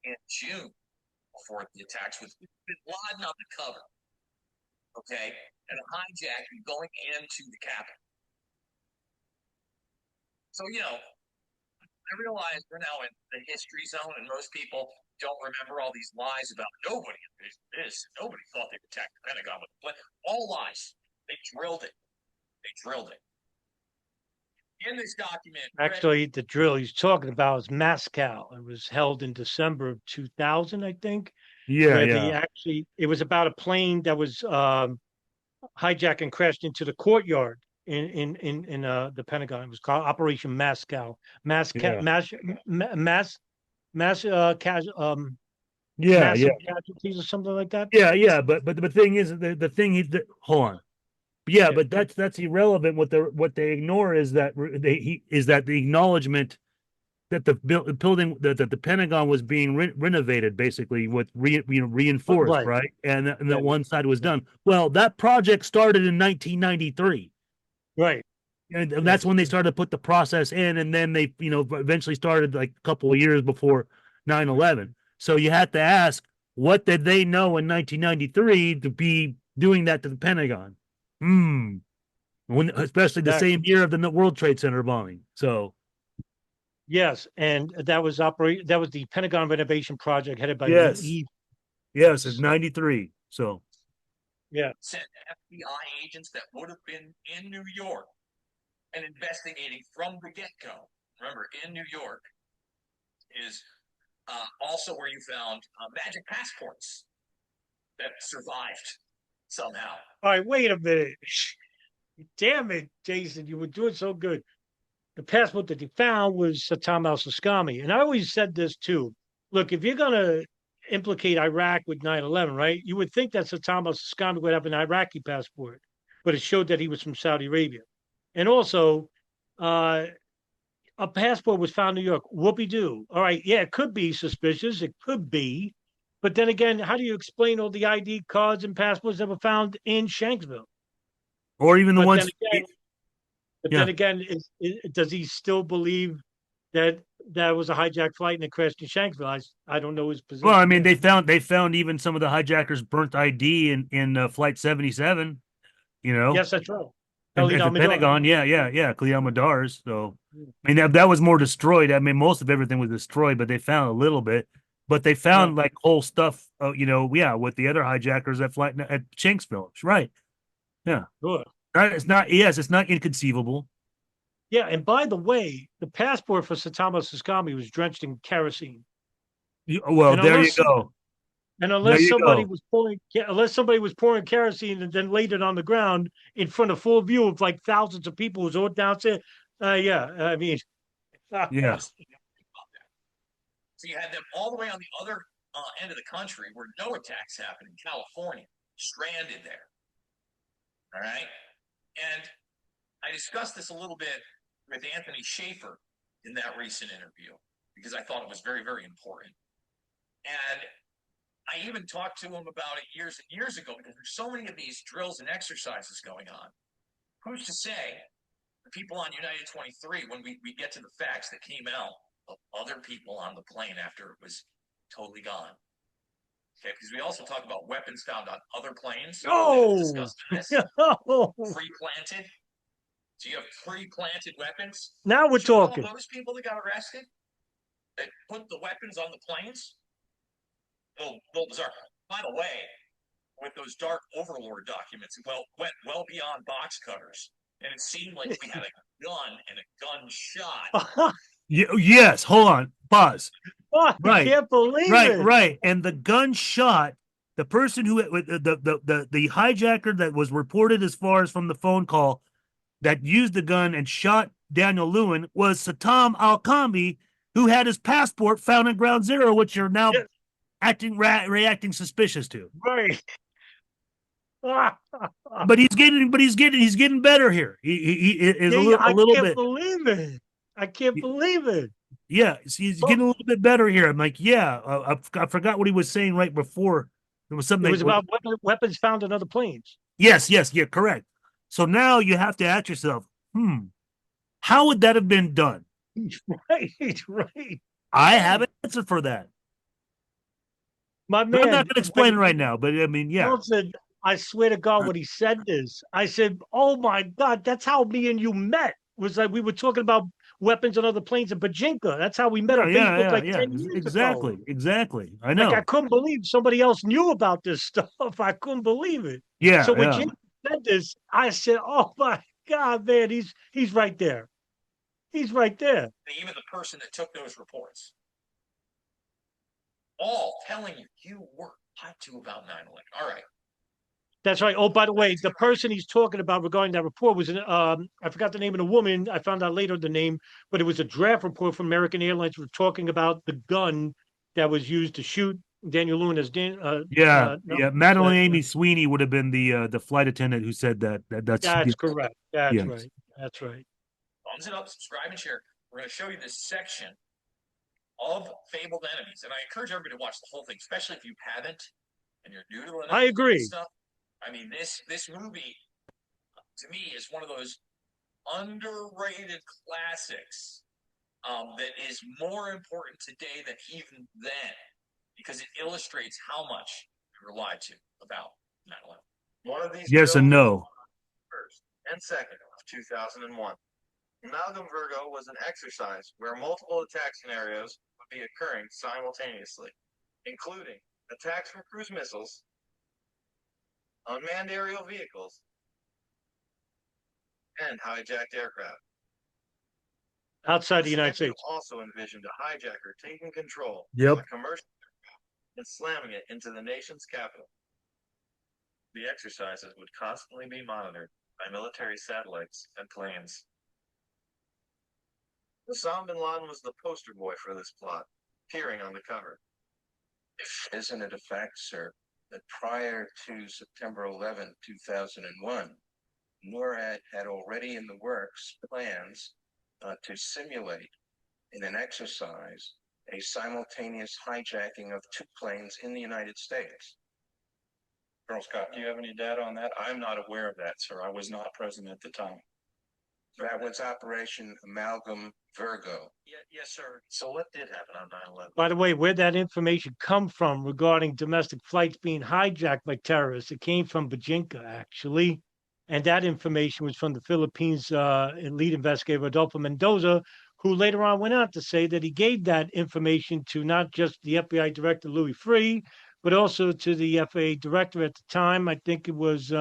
In June, before the attacks, with Bin Laden on the cover, okay, and a hijacking going into the Capitol. So I realize we're now in the history zone, and most people don't remember all these lies about nobody. Nobody thought they would attack the Pentagon with a plan. All lies. They drilled it. In this document, Actually, the drill he's talking about is Moscow. It was held in December of 2000, I think. Yeah, where yeah. it was about a plane that was hijacked and crashed into the courtyard in the Pentagon. It was called Operation Moscow. Yeah. Massive casualties or something like that. Yeah. But the thing is, the thing hold on. Yeah, but that's irrelevant. What they ignore is that the acknowledgement that the building that the Pentagon was being renovated, basically with reinforced, right? And that one side was done. Well, that project started in 1993. Right. And that's when they started to put the process in, and then they, eventually started like a couple of years before 9/11. So you have to ask, what did they know in 1993 to be doing that to the Pentagon? Especially the same year of the World Trade Center bombing. So yes, and that was the Pentagon renovation project headed by Lee. Yes, it's 93. So sent FBI agents that would have been in New York and investigating from the get-go. Remember, in New York is also where you found magic passports that survived somehow. All right, wait a minute. Damn it, Jason, you were doing so good. The passport that they found was Saddam al-Saskami. And I always said this too. Look, if you're going to implicate Iraq with 9/11, right, you would think that Saddam al-Saskami would have an Iraqi passport, but it showed that he was from Saudi Arabia. And also, a passport was found in New York. Whoopie-doo. All right, yeah, it could be suspicious. It could be. But then again, how do you explain all the ID cards and passports that were found in Shanksville? Or even the ones. Then again, does he still believe that was a hijacked flight and it crashed in Shanksville? I don't know his position. Well, I mean, they found even some of the hijackers burnt ID in Flight 77. Yes, that's right. At the Pentagon, yeah, Cleo Madar's. So, I mean, that was more destroyed. I mean, most of everything was destroyed, but they found a little bit. But they found like whole stuff, with the other hijackers at Shanksville, right? Yeah, sure. It's not. Yes, it's not inconceivable. Yeah, and by the way, the passport for Saddam al-Saskami was drenched in kerosene. There you go. And unless somebody was pouring kerosene and then laid it on the ground in front of full view of like thousands of people who's all downstairs, I mean, yeah. So you had them all the way on the other end of the country where no attacks happened in California, stranded there. All right, and I discussed this a little bit with Anthony Schaefer in that recent interview because I thought it was very, very important. And I even talked to him about it years and years ago because there's so many of these drills and exercises going on. Who's to say the people on United 23, when we get to the facts that came out of other people on the plane after it was totally gone. Okay, because we also talk about weapons found on other planes. Oh, Discussed in this. no. Pre-planted. So you have pre-planted weapons. Now we're talking. All those people that got arrested, that put the weapons on the planes. Well, bizarre. By the way, with those dark overlord documents, went well beyond box cutters, and it seemed like we had a gun and a gunshot. Yes, hold on, pause. I Right, can't believe it. right, and the gunshot. The person who the hijacker that was reported as far as from the phone call that used the gun and shot Daniel Lewin was Satam Al-Kambi, who had his passport found in Ground Zero, which you're now reacting suspicious to. Right. But he's getting better here. He is a little bit. I can't believe it. I can't believe it. Yeah, he's getting a little bit better here. I'm like, yeah, I forgot what he was saying right before. There was something. It was about weapons found on other planes. Yes, yeah, correct. So now you have to ask yourself, how would that have been done? Right. I have an answer for that. My man, but I'm not going to explain it right now, but I mean, yeah. Wilson, I swear to God, when he said this, I said, "Oh my God, that's how me and you met." Was like we were talking about weapons on other planes in Bajinka. That's how we met on Facebook 10 years exactly, ago. Exactly. I know. Like I couldn't believe somebody else knew about this stuff. I couldn't believe it. Yeah. So when Jim said this, I said, "Oh my God, man, he's right there. He's right there." Even the person that took those reports, all telling you were lied to about 9/11. All right. That's right. Oh, by the way, the person he's talking about regarding that report was I forgot the name of the woman. I found out later the name, but it was a draft report from American Airlines. We're talking about the gun that was used to shoot Daniel Lewin as Madeline Amy Sweeney would have been the flight attendant who said that. That's correct. That's right. That's right. Thumbs it up, subscribe, and share. We're going to show you this section of Fabled Enemies, and I encourage everybody to watch the whole thing, especially if you haven't and you're new to I agree. Stuff. I mean, this movie, to me, is one of those underrated classics that is more important today than even then, because it illustrates how much we were lied to about 9/11. One of these yes and no. First and second of 2001. Amalgam Virgo was an exercise where multiple attack scenarios would be occurring simultaneously, including attacks from cruise missiles, unmanned aerial vehicles, and hijacked aircraft. Outside the United States. Also envisioned a hijacker taking control of a commercial aircraft and slamming it into the nation's capital. The exercises would constantly be monitored by military satellites and planes. Osama bin Laden was the poster boy for this plot, appearing on the cover. Isn't it a fact, sir, that prior to September 11, 2001, NORAD had already in the works plans to simulate in an exercise a simultaneous hijacking of two planes in the United States? Colonel Scott, do you have any data on that? I'm not aware of that, sir. I was not present at the time. That was Operation Amalgam Virgo. Yes, sir. So what did happen on 9/11? By the way, where'd that information come from regarding domestic flights being hijacked by terrorists? It came from Bajinka, actually. And that information was from the Philippines lead investigator, Adolfo Mendoza, who later on went on to say that he gave that information to not just the FBI director, Louis Freeh, but also to the FAA director at the time. I think it was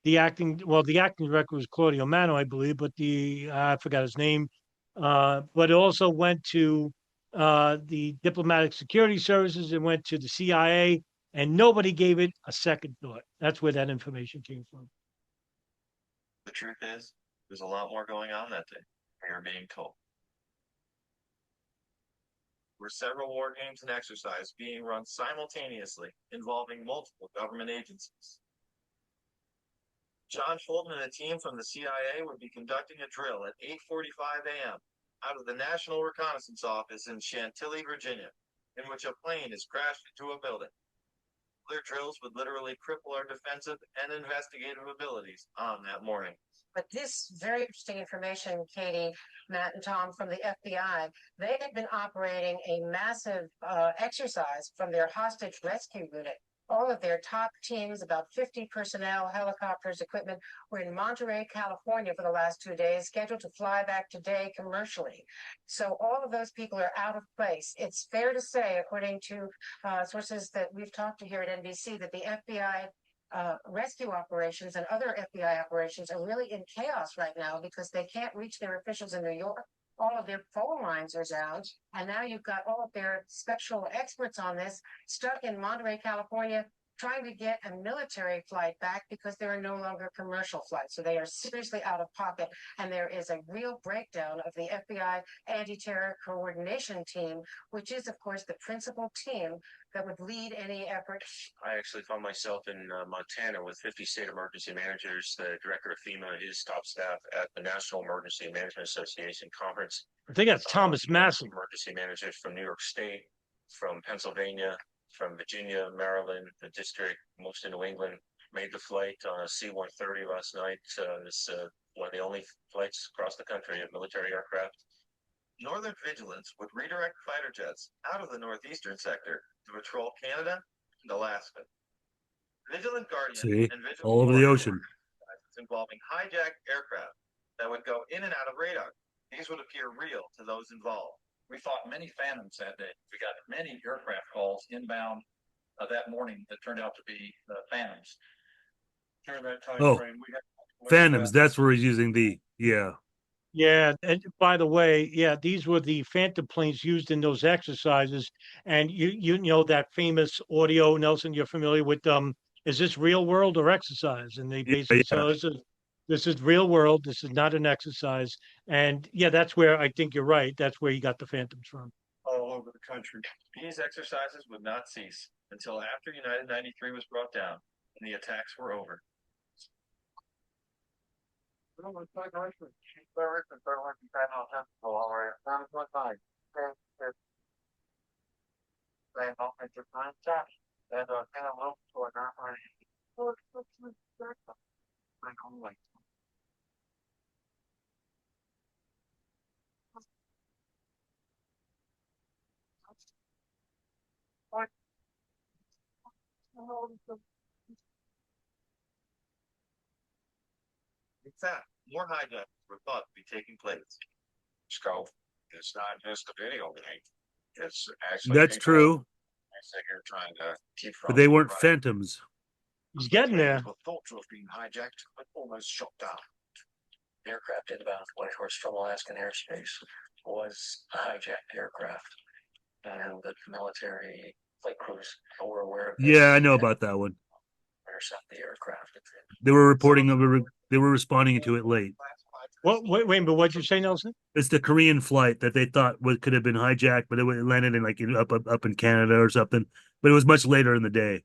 the acting director was Claudio Mano, I believe, but I forgot his name. But it also went to the diplomatic security services. It went to the CIA, and nobody gave it a second thought. That's where that information came from. The truth is, there's a lot more going on that day, we are being told. There were several war games and exercises being run simultaneously, involving multiple government agencies. John Fulton and a team from the CIA would be conducting a drill at 8:45 a.m. out of the National Reconnaissance Office in Chantilly, Virginia, in which a plane has crashed into a building. Their drills would literally cripple our defensive and investigative abilities on that morning. But this very interesting information, Katie, Matt, and Tom from the FBI, they had been operating a massive exercise from their hostage rescue unit. All of their top teams, about 50 personnel, helicopters, equipment, were in Monterey, California for the last 2 days, scheduled to fly back today commercially. So all of those people are out of place. It's fair to say, according to sources that we've talked to here at NBC, that the FBI rescue operations and other FBI operations are really in chaos right now because they can't reach their officials in New York. All of their phone lines are down, and now you've got all of their special experts on this stuck in Monterey, California, trying to get a military flight back because there are no longer commercial flights. So they are seriously out of pocket, and there is a real breakdown of the FBI anti-terror coordination team, which is, of course, the principal team that would lead any effort. I actually found myself in Montana with 50 state emergency managers, the director of FEMA, his top staff at the National Emergency Management Association conference. I think that's Thomas Masson. Emergency managers from New York State, from Pennsylvania, from Virginia, Maryland, the district, most of New England, made the flight on a C-130 last night. It's one of the only flights across the country of military aircraft. Northern Vigilance would redirect fighter jets out of the northeastern sector to patrol Canada and Alaska. Vigilant Guardian and Vigilant all over the Warrior ocean. were involving hijacked aircraft that would go in and out of radar. These would appear real to those involved. We fought many phantoms that day. We got many aircraft calls inbound that morning that turned out to be phantoms. During that time frame, we had Phantoms. That's where he's using the Yeah, and by the way, yeah, these were the phantom planes used in those exercises. And you know that famous audio, Nelson, you're familiar with is this real world or exercise? And they basically so this is real world, this is not an exercise. And yeah, that's where I think you're right. That's where you got the phantoms from. All over the country. These exercises would not cease until after United 93 was brought down and the attacks were over. In fact, more hijackings were thought to be taking place. Scope, it's not just a video game. It's actually That's true. I think you're trying to keep from. But they weren't phantoms. He's getting there. Thought to have been hijacked, but almost shot down. aircraft inbound Whitehorse from Alaskan airspace was a hijacked aircraft, and the military flight crews were aware of this. Yeah, I know about that one. Intercept the aircraft. They were reporting they were responding to it late. Wait, but what'd you say, Nelson? It's the Korean flight that they thought could have been hijacked, but it landed in like up in Canada or something. But it was much later in the day.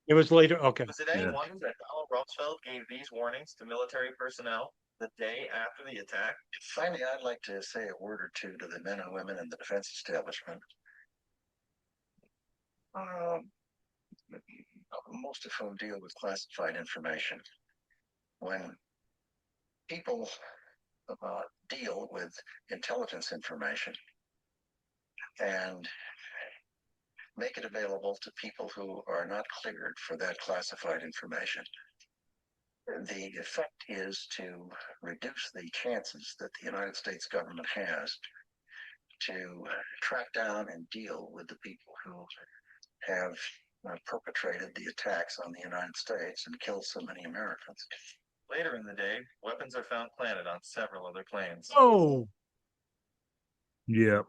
It was later. Okay. Was it any wonder that Donald Rumsfeld gave these warnings to military personnel the day after the attack? Finally, I'd like to say a word or two to the men and women in the defense establishment. Most of whom deal with classified information. When people deal with intelligence information and make it available to people who are not cleared for that classified information, the effect is to reduce the chances that the United States government has to track down and deal with the people who have perpetrated the attacks on the United States and killed so many Americans. Later in the day, weapons are found planted on several other planes. Oh. Yeah.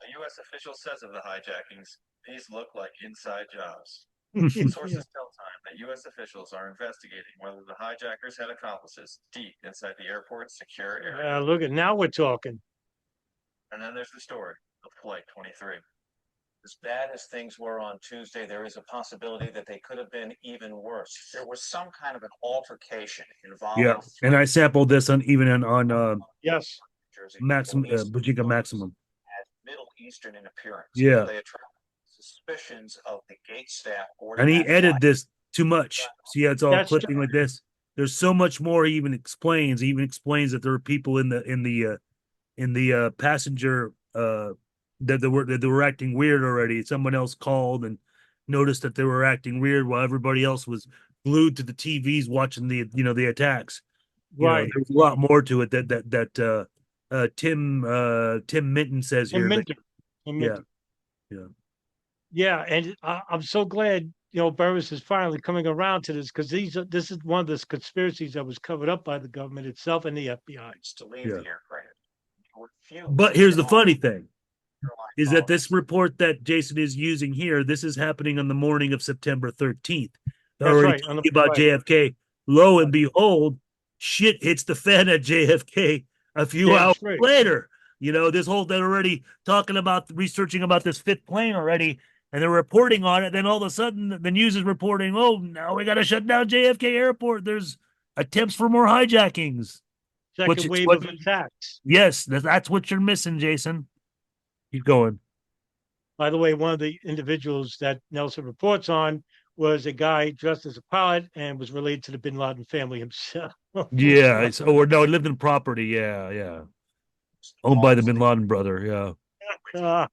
A U.S. official says of the hijackings, these look like inside jobs. Yeah. Sources tell Time that U.S. officials are investigating whether the hijackers had accomplices deep inside the airport's secure area. Look at now we're talking. And then there's the story of Flight 23. As bad as things were on Tuesday, there is a possibility that they could have been even worse. There was some kind of an altercation involving. Yeah, and I sampled this on Yes. Bujinka Maximum. Middle Eastern in appearance. Yeah. They attract suspicions of the gate staff. And he edited this too much. See how it's all clipping like this? there's so much more he even explains. He even explains that there are people in the passenger that they were acting weird already. Someone else called and noticed that they were acting weird while everybody else was glued to the TVs watching the attacks. Right. There's a lot more to it that Tim Minton says Tim here. Minter. Tim Yeah, Minter. yeah. Yeah, and I'm so glad Bermas is finally coming around to this, because this is one of the conspiracies that was covered up by the government itself and the FBI. To leave Yeah. the aircraft. But here's the funny thing: Airline is that this policies. report that Jason is using here, this is happening on the morning of September 13th. They're That's already right. talking about Right. JFK. Lo and behold, shit hits the fan at JFK a few Damn hours straight. later. They're already talking about researching about this fifth plane already, and they're reporting on it. Then all of a sudden, the news is reporting, oh, now we got to shut down JFK Airport. There's attempts for more hijackings. Which Second is wave what, of attacks. yes, that's what you're missing, Jason. Keep going. By the way, one of the individuals that Nelson reports on was a guy dressed as a pilot and was related to the Bin Laden family himself. Yeah, or no, he lived in property. Yeah, yeah. Owned by the Bin Laden brother. Yeah.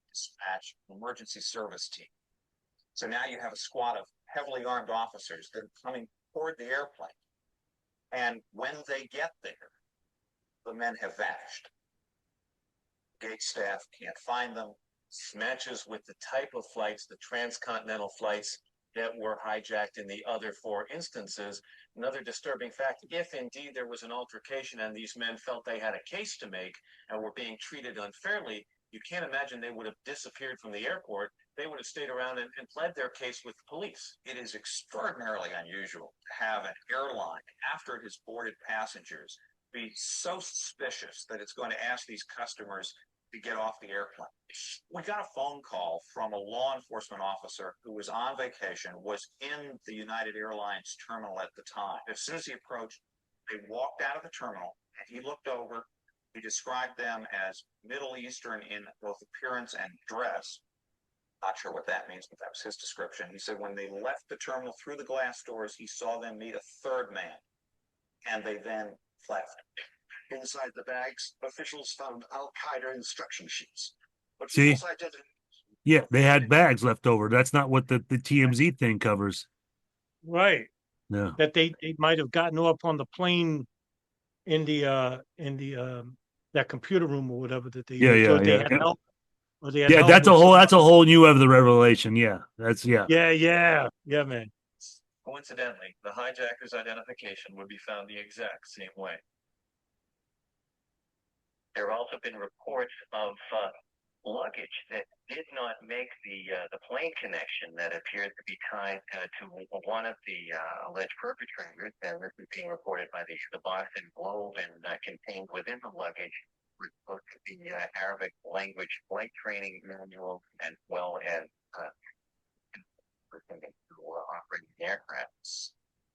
Dispatch emergency service team. So now you have a squad of heavily armed officers that are coming toward the airplane. And when they get there, the men have vanished. Gate staff can't find them. Matches with the type of flights, the transcontinental flights that were hijacked in the other four instances. Another disturbing fact, if indeed there was an altercation and these men felt they had a case to make and were being treated unfairly, you can't imagine they would have disappeared from the airport. They would have stayed around and pled their case with the police. It is extraordinarily unusual to have an airline, after it has boarded passengers, be so suspicious that it's going to ask these customers to get off the airplane. We got a phone call from a law enforcement officer who was on vacation, was in the United Airlines terminal at the time. As soon as he approached, they walked out of the terminal and he looked over. He described them as Middle Eastern in both appearance and dress. Not sure what that means, but that was his description. He said when they left the terminal through the glass doors, he saw them meet a third man, and they then left. Inside the bags, officials found Al Qaeda instruction sheets. But See? false identity. Yeah, they had bags left over. That's not what the TMZ thing covers. Right. Yeah. That they might have gotten off on the plane in the that computer room or whatever that they used. Or they had help. Or they had help that's a whole new of the revelation. Yeah. Yeah, man. Coincidentally, the hijacker's identification would be found the exact same way. There have also been reports of luggage that did not make the plane connection that appeared to be tied to one of the alleged perpetrators. And this is being reported by the Boston Globe, and contained within the luggage was the Arabic language flight training manual, as well as operating aircraft.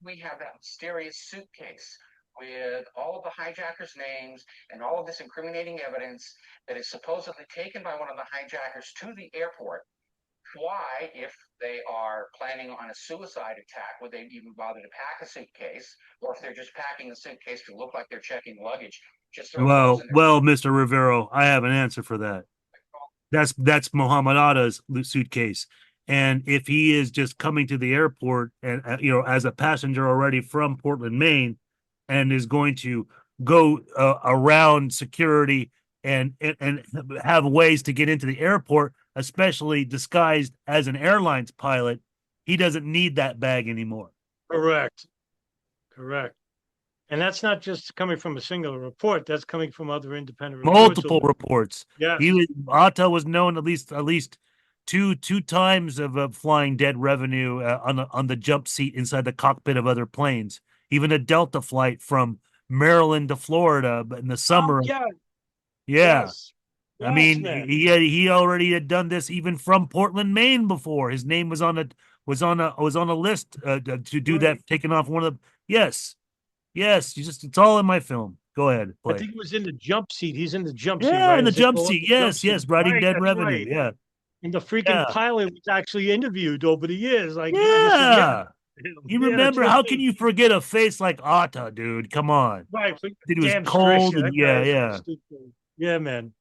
We have that mysterious suitcase with all of the hijackers' names and all of this incriminating evidence that is supposedly taken by one of the hijackers to the airport. Why, if they are planning on a suicide attack, would they even bother to pack a suitcase? Or if they're just packing a suitcase to look like they're checking luggage, just throw Well, clothes in there? Mr. Rivero, I have an answer for that. That's Muhammad Atta's suitcase. And if he is just coming to the airport and as a passenger already from Portland, Maine, and is going to go around security and have ways to get into the airport, especially disguised as an airlines pilot, he doesn't need that bag anymore. Correct. And that's not just coming from a single report. That's coming from other independent multiple reports. Yes. Atta was known at least two times of flying dead revenue on the jump seat inside the cockpit of other planes. Even a Delta flight from Maryland to Florida in the summer. Oh, yeah. Yes. I mean, man. he already had done this even from Portland, Maine before. His name was on a list to do that, taking off one of the yes. It's all in my film. Go ahead. Play. I think it was in the jump seat. He's in the jump seat. Yeah, right? in the jump seat. Yes, riding dead revenue. Right. Yeah. And the freaking pilot was actually interviewed over the years. Like, yeah. You Yeah, that's remember? real How thing. can you forget a face like Atta, dude? Come on. Right. Dude, it was Damn cold Strisha. and That guy yeah, is yeah. stupid. Yeah, man.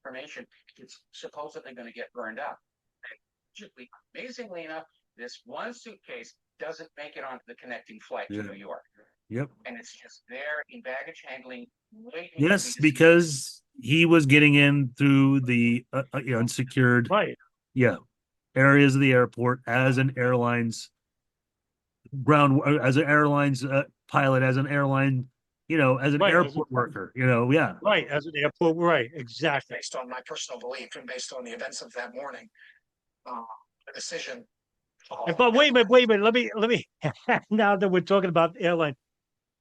Information, it's supposedly going to get burned up. And amazingly enough, this one suitcase doesn't make it onto the connecting flight to Yeah. New York. Yep. And it's just there in baggage handling, waiting to be Yes, disposed. because he was getting in through the unsecured, Right. yeah, areas of the airport as an airline's as an airline's pilot, as an airline, as an Right. airport worker, yeah. Right. As an airport. Right. Exactly. Based on my personal belief and based on the events of that morning, the decision. But wait a minute. Wait a minute. Let me. Now that we're talking about airline,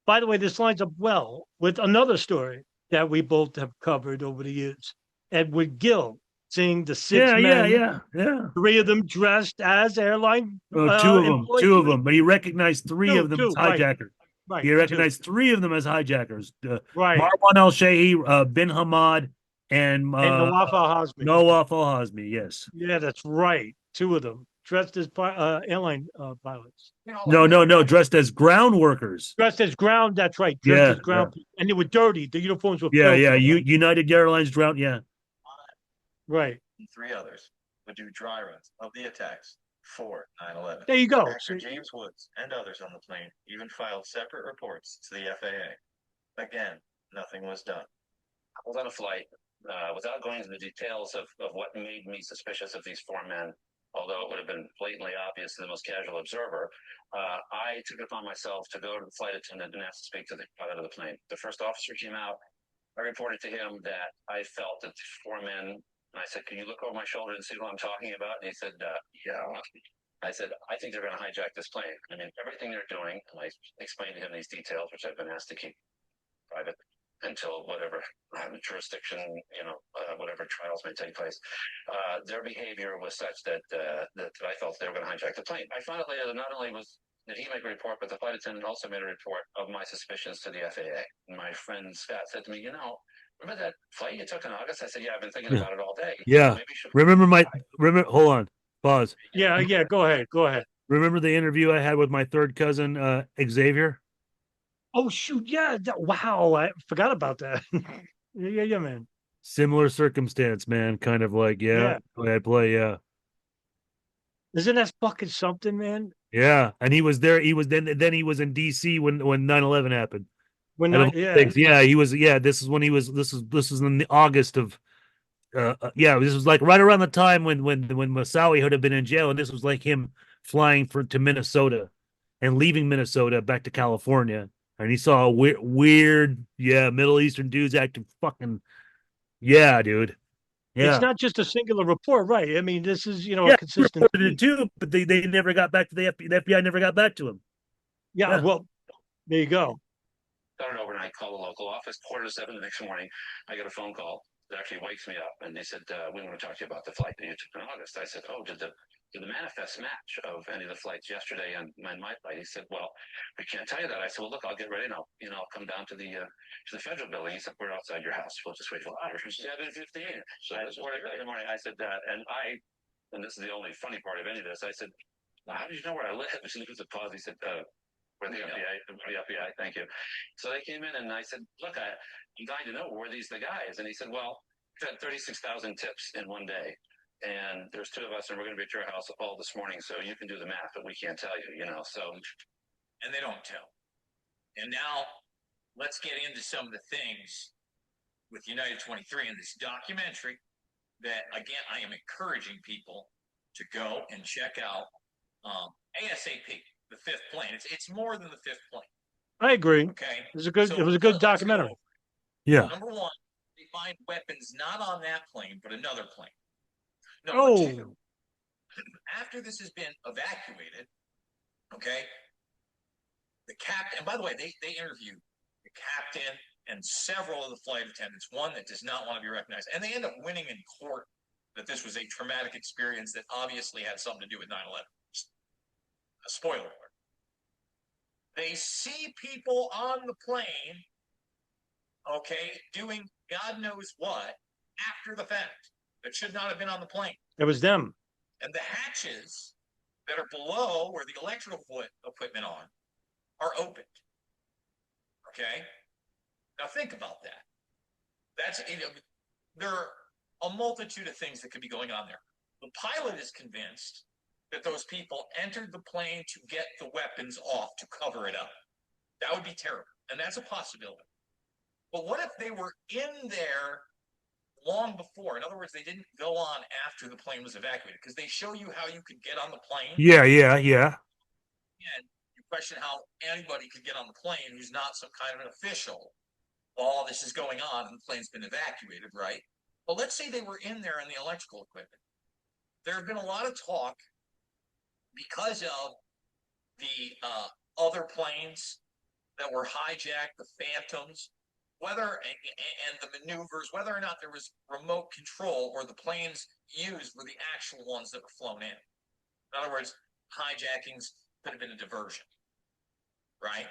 by the way, this lines up well with another story that we both have covered over the years. Edward Gill seeing the six Yeah, yeah, men, yeah, yeah. 3 of them dressed as airline Oh, two of them, two of employees. them, but he recognized three of them as Two, right, hijackers. right, He two, recognized three of them as hijackers. right. Marwan Al Shehi, Bin Hamad, and And Nawaf Al-Hazmi. Nawaf Al Hazmi. Yes. Yeah, that's right. 2 of them dressed as airline pilots. No, no, no. Dressed as ground workers. Dressed as ground, that's right. Dressed Yeah, as ground people. And they were dirty. The uniforms were yeah, yeah. filthy. United Airlines ground. Yeah. Right. And 3 others would do dry runs of the attacks for 9/11. There you go. Actor James Woods and others on the plane even filed separate reports to the FAA. Again, nothing was done. I was on a flight, without going into the details of what made me suspicious of these 4 men, although it would have been blatantly obvious to the most casual observer. I took it upon myself to go to the flight attendant and ask to speak to the pilot of the plane. The first officer came out. I reported to him that I felt that 4 men, and I said, "Can you look over my shoulder and see who I'm talking about?" And he said, "Yeah." I said, "I think they're going to hijack this plane. I mean, everything they're doing," and I explained to him these details, which I've been asked to keep private until whatever jurisdiction, whatever trials may take place. Their behavior was such that I felt they were going to hijack the plane. I found out later that not only did he make a report, but the flight attendant also made a report of my suspicions to the FAA. And my friend Scott said to me, "Remember that flight you took in August?" I said, "Yeah, I've been thinking about it all day." Yeah. Remember, hold on, pause. Yeah, yeah. Go ahead. Go ahead. Remember the interview I had with my third cousin, Xavier? Oh, shoot. Yeah. Wow. I forgot about that. Yeah, man. Similar circumstance, man. Kind of like, Yeah. I play, yeah. Isn't that fucking something, man? Yeah. And he was there. He was then he was in DC when 9/11 happened. We're And of not, yeah. things, yeah, he was, yeah, this is when he was, this is in the August of, yeah, this was like right around the time when Moussaoui would have been in jail. And this was like him flying to Minnesota and leaving Minnesota back to California. And he saw a weird, yeah, Middle Eastern dudes acting fucking, yeah, dude. Yeah. It's not just a singular report, right? I mean, this is, Yeah, a consistent. reported it too, but they never got back to the FBI. The FBI never got back to him. Yeah, well, there you go. Got an overnight call the local office, 6:45 the next morning. I got a phone call that actually wakes me up, and they said, "We want to talk to you about the flight that you took in August." I said, "Oh, did the manifest match of any of the flights yesterday and my flight?" He said, "Well, we can't tell you that." I said, "Well, look, I'll get ready and I'll come down to the federal building." He said, "We're outside your house. We'll just wait for the 7:15." So it's 4:30 in the morning. I said, and this is the only funny part of any of this. I said, "Now, how did you know where I live?" And he was a pause. He said, "We're the FBI, thank you." So they came in and I said, "Look, I'm dying to know, were these the guys?" And he said, "Well, we've had 36,000 tips in one day. And there's 2 of us, and we're going to be at your house all this morning, so you can do the math, but we can't tell you, So, and they don't tell. And now let's get into some of the things with United 23 in this documentary that, again, I am encouraging people to go and check out ASAP, the 5th plane. It's more than the 5th plane. I agree. Okay. It was a good documentary. Yeah. Number 1, they find weapons not on that plane, but another plane. Number 2, after this has been evacuated, okay, the captain, and by the way, they interview the captain and several of the flight attendants, one that does not want to be recognized, and they end up winning in court that this was a traumatic experience that obviously had something to do with 9/11. A spoiler alert. They see people on the plane, okay, doing God knows what after the fact that should not have been on the plane. It was them. And the hatches that are below where the electrical equipment are opened. Okay? Now think about that. That's, there are a multitude of things that could be going on there. The pilot is convinced that those people entered the plane to get the weapons off to cover it up. That would be terrible. And that's a possibility. But what if they were in there long before? In other words, they didn't go on after the plane was evacuated, because they show you how you could get on the plane. Yeah. And you question how anybody could get on the plane who's not some kind of an official. All this is going on and the plane's been evacuated, right? Well, let's say they were in there in the electrical equipment. There have been a lot of talk because of the other planes that were hijacked, the Phantoms, whether and the maneuvers, whether or not there was remote control or the planes used were the actual ones that were flown in. In other words, hijackings could have been a diversion, right?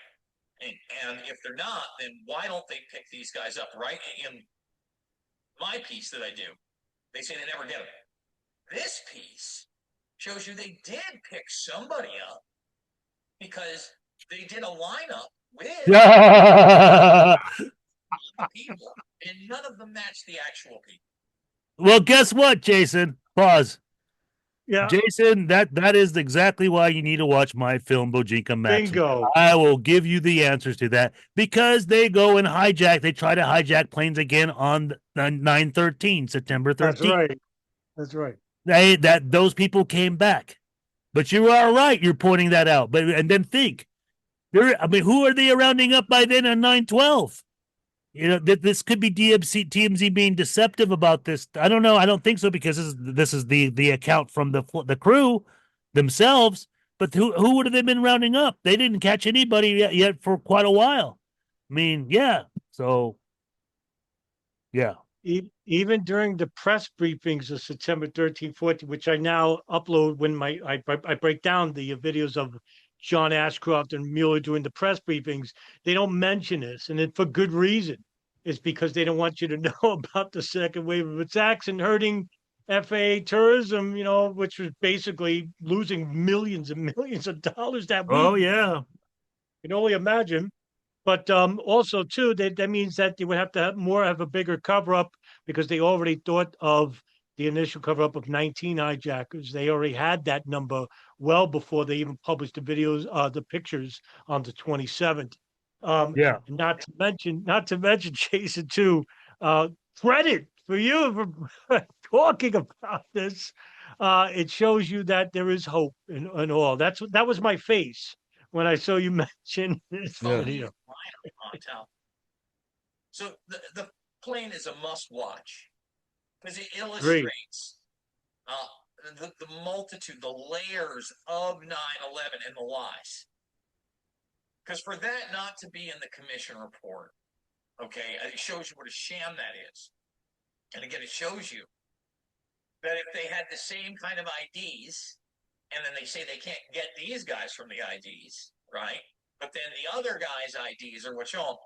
And if they're not, then why don't they pick these guys up, right? In my piece that I do, they say they never get them. This piece shows you they did pick somebody up because they did a lineup with people, and none of them matched the actual people. Well, guess what, Jason? Pause. Yeah. Jason, that is exactly why you need to watch my film Bojinka Maxim. Bingo. I will give you the answers to that, because they go and hijack. They try to hijack planes again on 9/13, September 13th. That's right. That's right. Those people came back. But you are right. You're pointing that out. But and then think, who are they rounding up by then on 9/12? You know, this could be TMZ being deceptive about this. I don't know. I don't think so, because this is the account from the crew themselves. But who would have they been rounding up? They didn't catch anybody yet for quite a while. I mean, yeah. So, yeah. Even during the press briefings of September 13th, 14th, which I now upload when I break down the videos of John Ashcroft and Mueller doing the press briefings, they don't mention this, and it for good reason. It's because they don't want you to know about the second wave of attacks and hurting FAA tourism, you know, which was basically losing millions and millions of dollars that week. Oh, yeah. You can only imagine. But also, too, that means that they would have to have a bigger cover up, because they already thought of the initial cover up of 19 hijackers. They already had that number well before they even published the videos, the pictures on the 27th. Yeah. Not to mention, Jason, too, credit for you for talking about this. It shows you that there is hope in all. That was my face when I saw you mention this video. So the plane is a must-watch, because it illustrates the multitude, the layers of 9/11 and the lies. Because for that not to be in the commission report, okay, it shows you what a sham that is. And again, it shows you that if they had the same kind of IDs, and then they say they can't get these guys from the IDs, right? But then the other guys' IDs are what show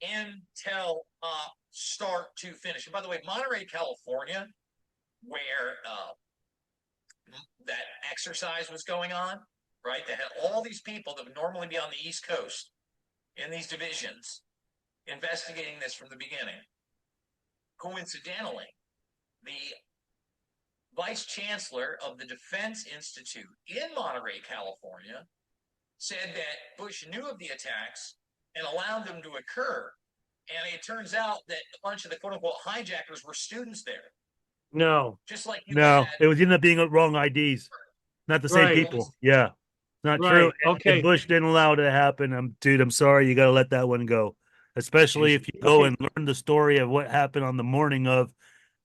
them intel start to finish. And by the way, Monterey, California, where that exercise was going on, right? They had all these people that would normally be on the East Coast in these divisions investigating this from the beginning. Coincidentally, the vice chancellor of the Defense Institute in Monterey, California, said that Bush knew of the attacks and allowed them to occur. And it turns out that a bunch of the quote-unquote hijackers were students there. No. Just like it was ended up being wrong IDs. Not the same people. Yeah. Not true. Okay. And Bush didn't allow it to happen. Dude, I'm sorry. You got to let that one go. Especially if you go and learn the story of what happened on the morning of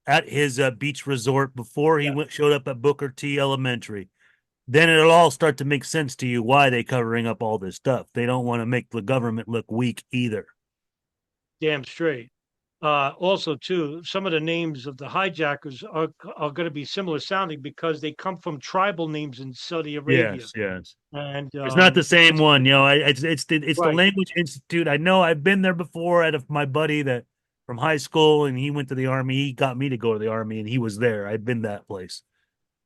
at his beach resort before he showed up at Booker T Elementary. Then it'll all start to make sense to you why they're covering up all this stuff. They don't want to make the government look weak either. Damn straight. Also, too, some of the names of the hijackers are going to be similar sounding, because they come from tribal names in Saudi Arabia. Yes. And it's not the same one, you know. It's the Right. Language Institute. I know I've been there before at my buddy that from high school, and he went to the Army. He got me to go to the Army, and he was there. I've been that place.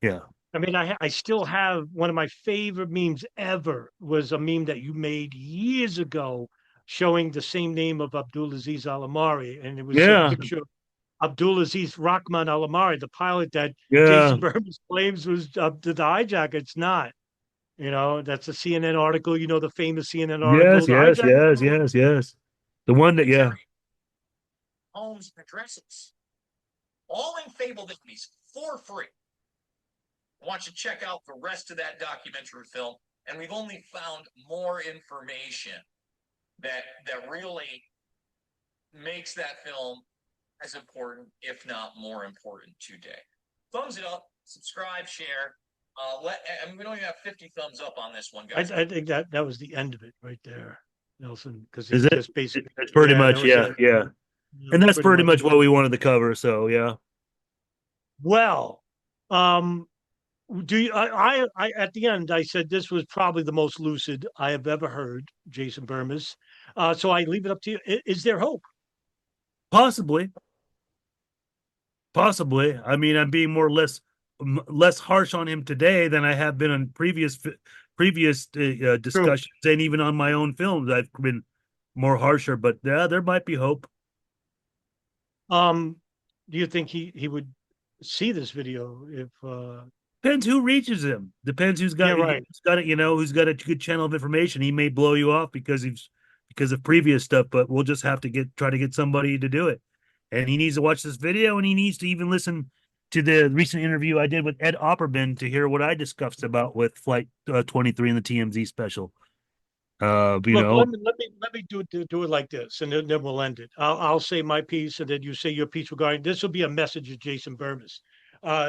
Yeah. I mean, I still have one of my favorite memes ever was a meme that you made years ago showing the same name of Abdulaziz Al-Amari, and it was a Yeah, picture of Abdulaziz Rahman Al-Amari, the pilot that yeah, Jason Bermas claims was the hijacker. It's not. You know, that's a CNN article. You know, the famous CNN article. yes, The yes, hijacker yes, yes, yes. The one that, yeah, Homes and addresses, all in fabled enemies for free. I want you to check out the rest of that documentary film, and we've only found more information that really makes that film as important, if not more important, today. Thumbs it up, subscribe, share. I mean, we don't even have 50 thumbs up on this one, guys. I think that was the end of it right there, Nelson, because is he it? just basically, It's pretty yeah, that much, was yeah, it. yeah. That And was that's pretty pretty much much it. what we wanted to cover. So, yeah. Well, um, do you, at the end, I said this was probably the most lucid I have ever heard, Jason Bermas. So I leave it up to you. Is there hope? Possibly, possibly. I mean, I'm being more or less harsh on him today than I have been on previous True. discussions, and even on my own films, I've been more harsher. But yeah, there might be hope. Um, do you think he would see this video if Depends who reaches him. Depends yeah, right. who's got it. You know, who's got a good channel of information. He may blow you off because of previous stuff. But we'll just have to try to get somebody to do it. And he needs to watch this video, and he needs to even listen to the recent interview I did with Ed Opperman to hear what I discussed about with Flight 23 and the TMZ special. You Look, know, let me do it like this, and then we'll end it. I'll say my piece, and then you say your piece regarding this. Will be a message of Jason Bermas.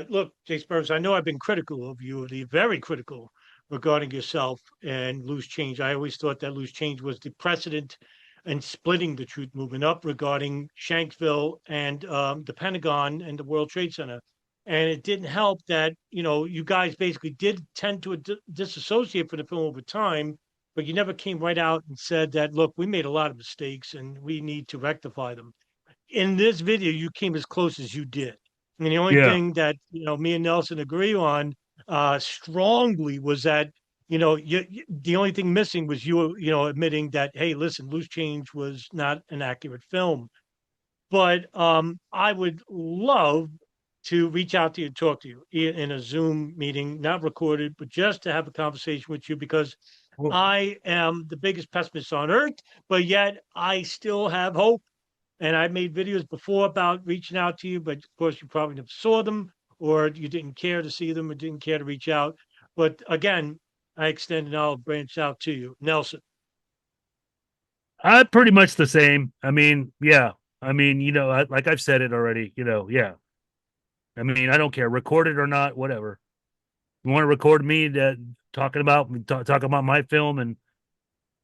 Look, Jason Bermas, I know I've been critical of you, very critical regarding yourself and loose change. I always thought that loose change was the precedent and splitting the truth movement up regarding Shanksville and the Pentagon and the World Trade Center. And it didn't help that you guys basically did tend to disassociate from the film over time, but you never came right out and said that, look, we made a lot of mistakes and we need to rectify them. In this video, you came as close as you did. And the only yeah. thing that, me and Nelson agree on strongly was that, the only thing missing was admitting that, hey, listen, Loose Change was not an accurate film. But I would love to reach out to you and talk to you in a Zoom meeting, not recorded, but just to have a conversation with you because Well, I am the biggest pessimist on earth, but yet I still have hope. And I made videos before about reaching out to you, but of course you probably never saw them or you didn't care to see them or didn't care to reach out. But again, I extend an olive branch out to you. Nelson. I'm pretty much the same. I mean, yeah. I mean, like I've said it already. Yeah. I mean, I don't care, record it or not, whatever. You want to record me talking about my film and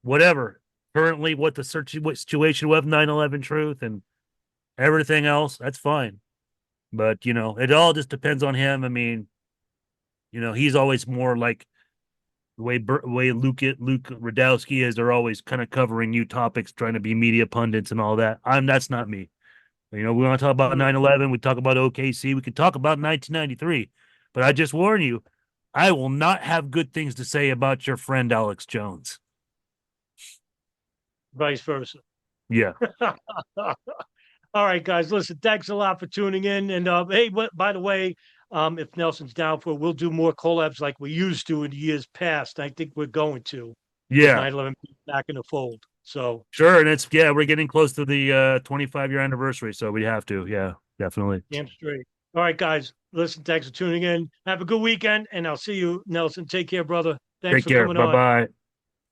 whatever. Currently, what the situation with 9/11 truth and everything else, that's fine. But it all just depends on him. I mean, he's always more like the way Luke Radowski is. They're always kind of covering new topics, trying to be media pundits and all that. That's not me. We want to talk about 9/11. We talk about OKC. We can talk about 1993. But I just warn you, I will not have good things to say about your friend Alex Jones. Vice versa. Yeah. All right, guys. Listen, thanks a lot for tuning in. And hey, by the way, if Nelson's down for it, we'll do more collabs like we used to in the years past. I think we're going to with Yeah. 9/11 back in the fold. So Sure. And we're getting close to the 25-year anniversary. So we have to. Yeah, definitely. damn straight. All right, guys. Listen, thanks for tuning in. Have a good weekend, and I'll see you, Nelson. Take care, brother. Thanks Take for care. coming Bye on. bye.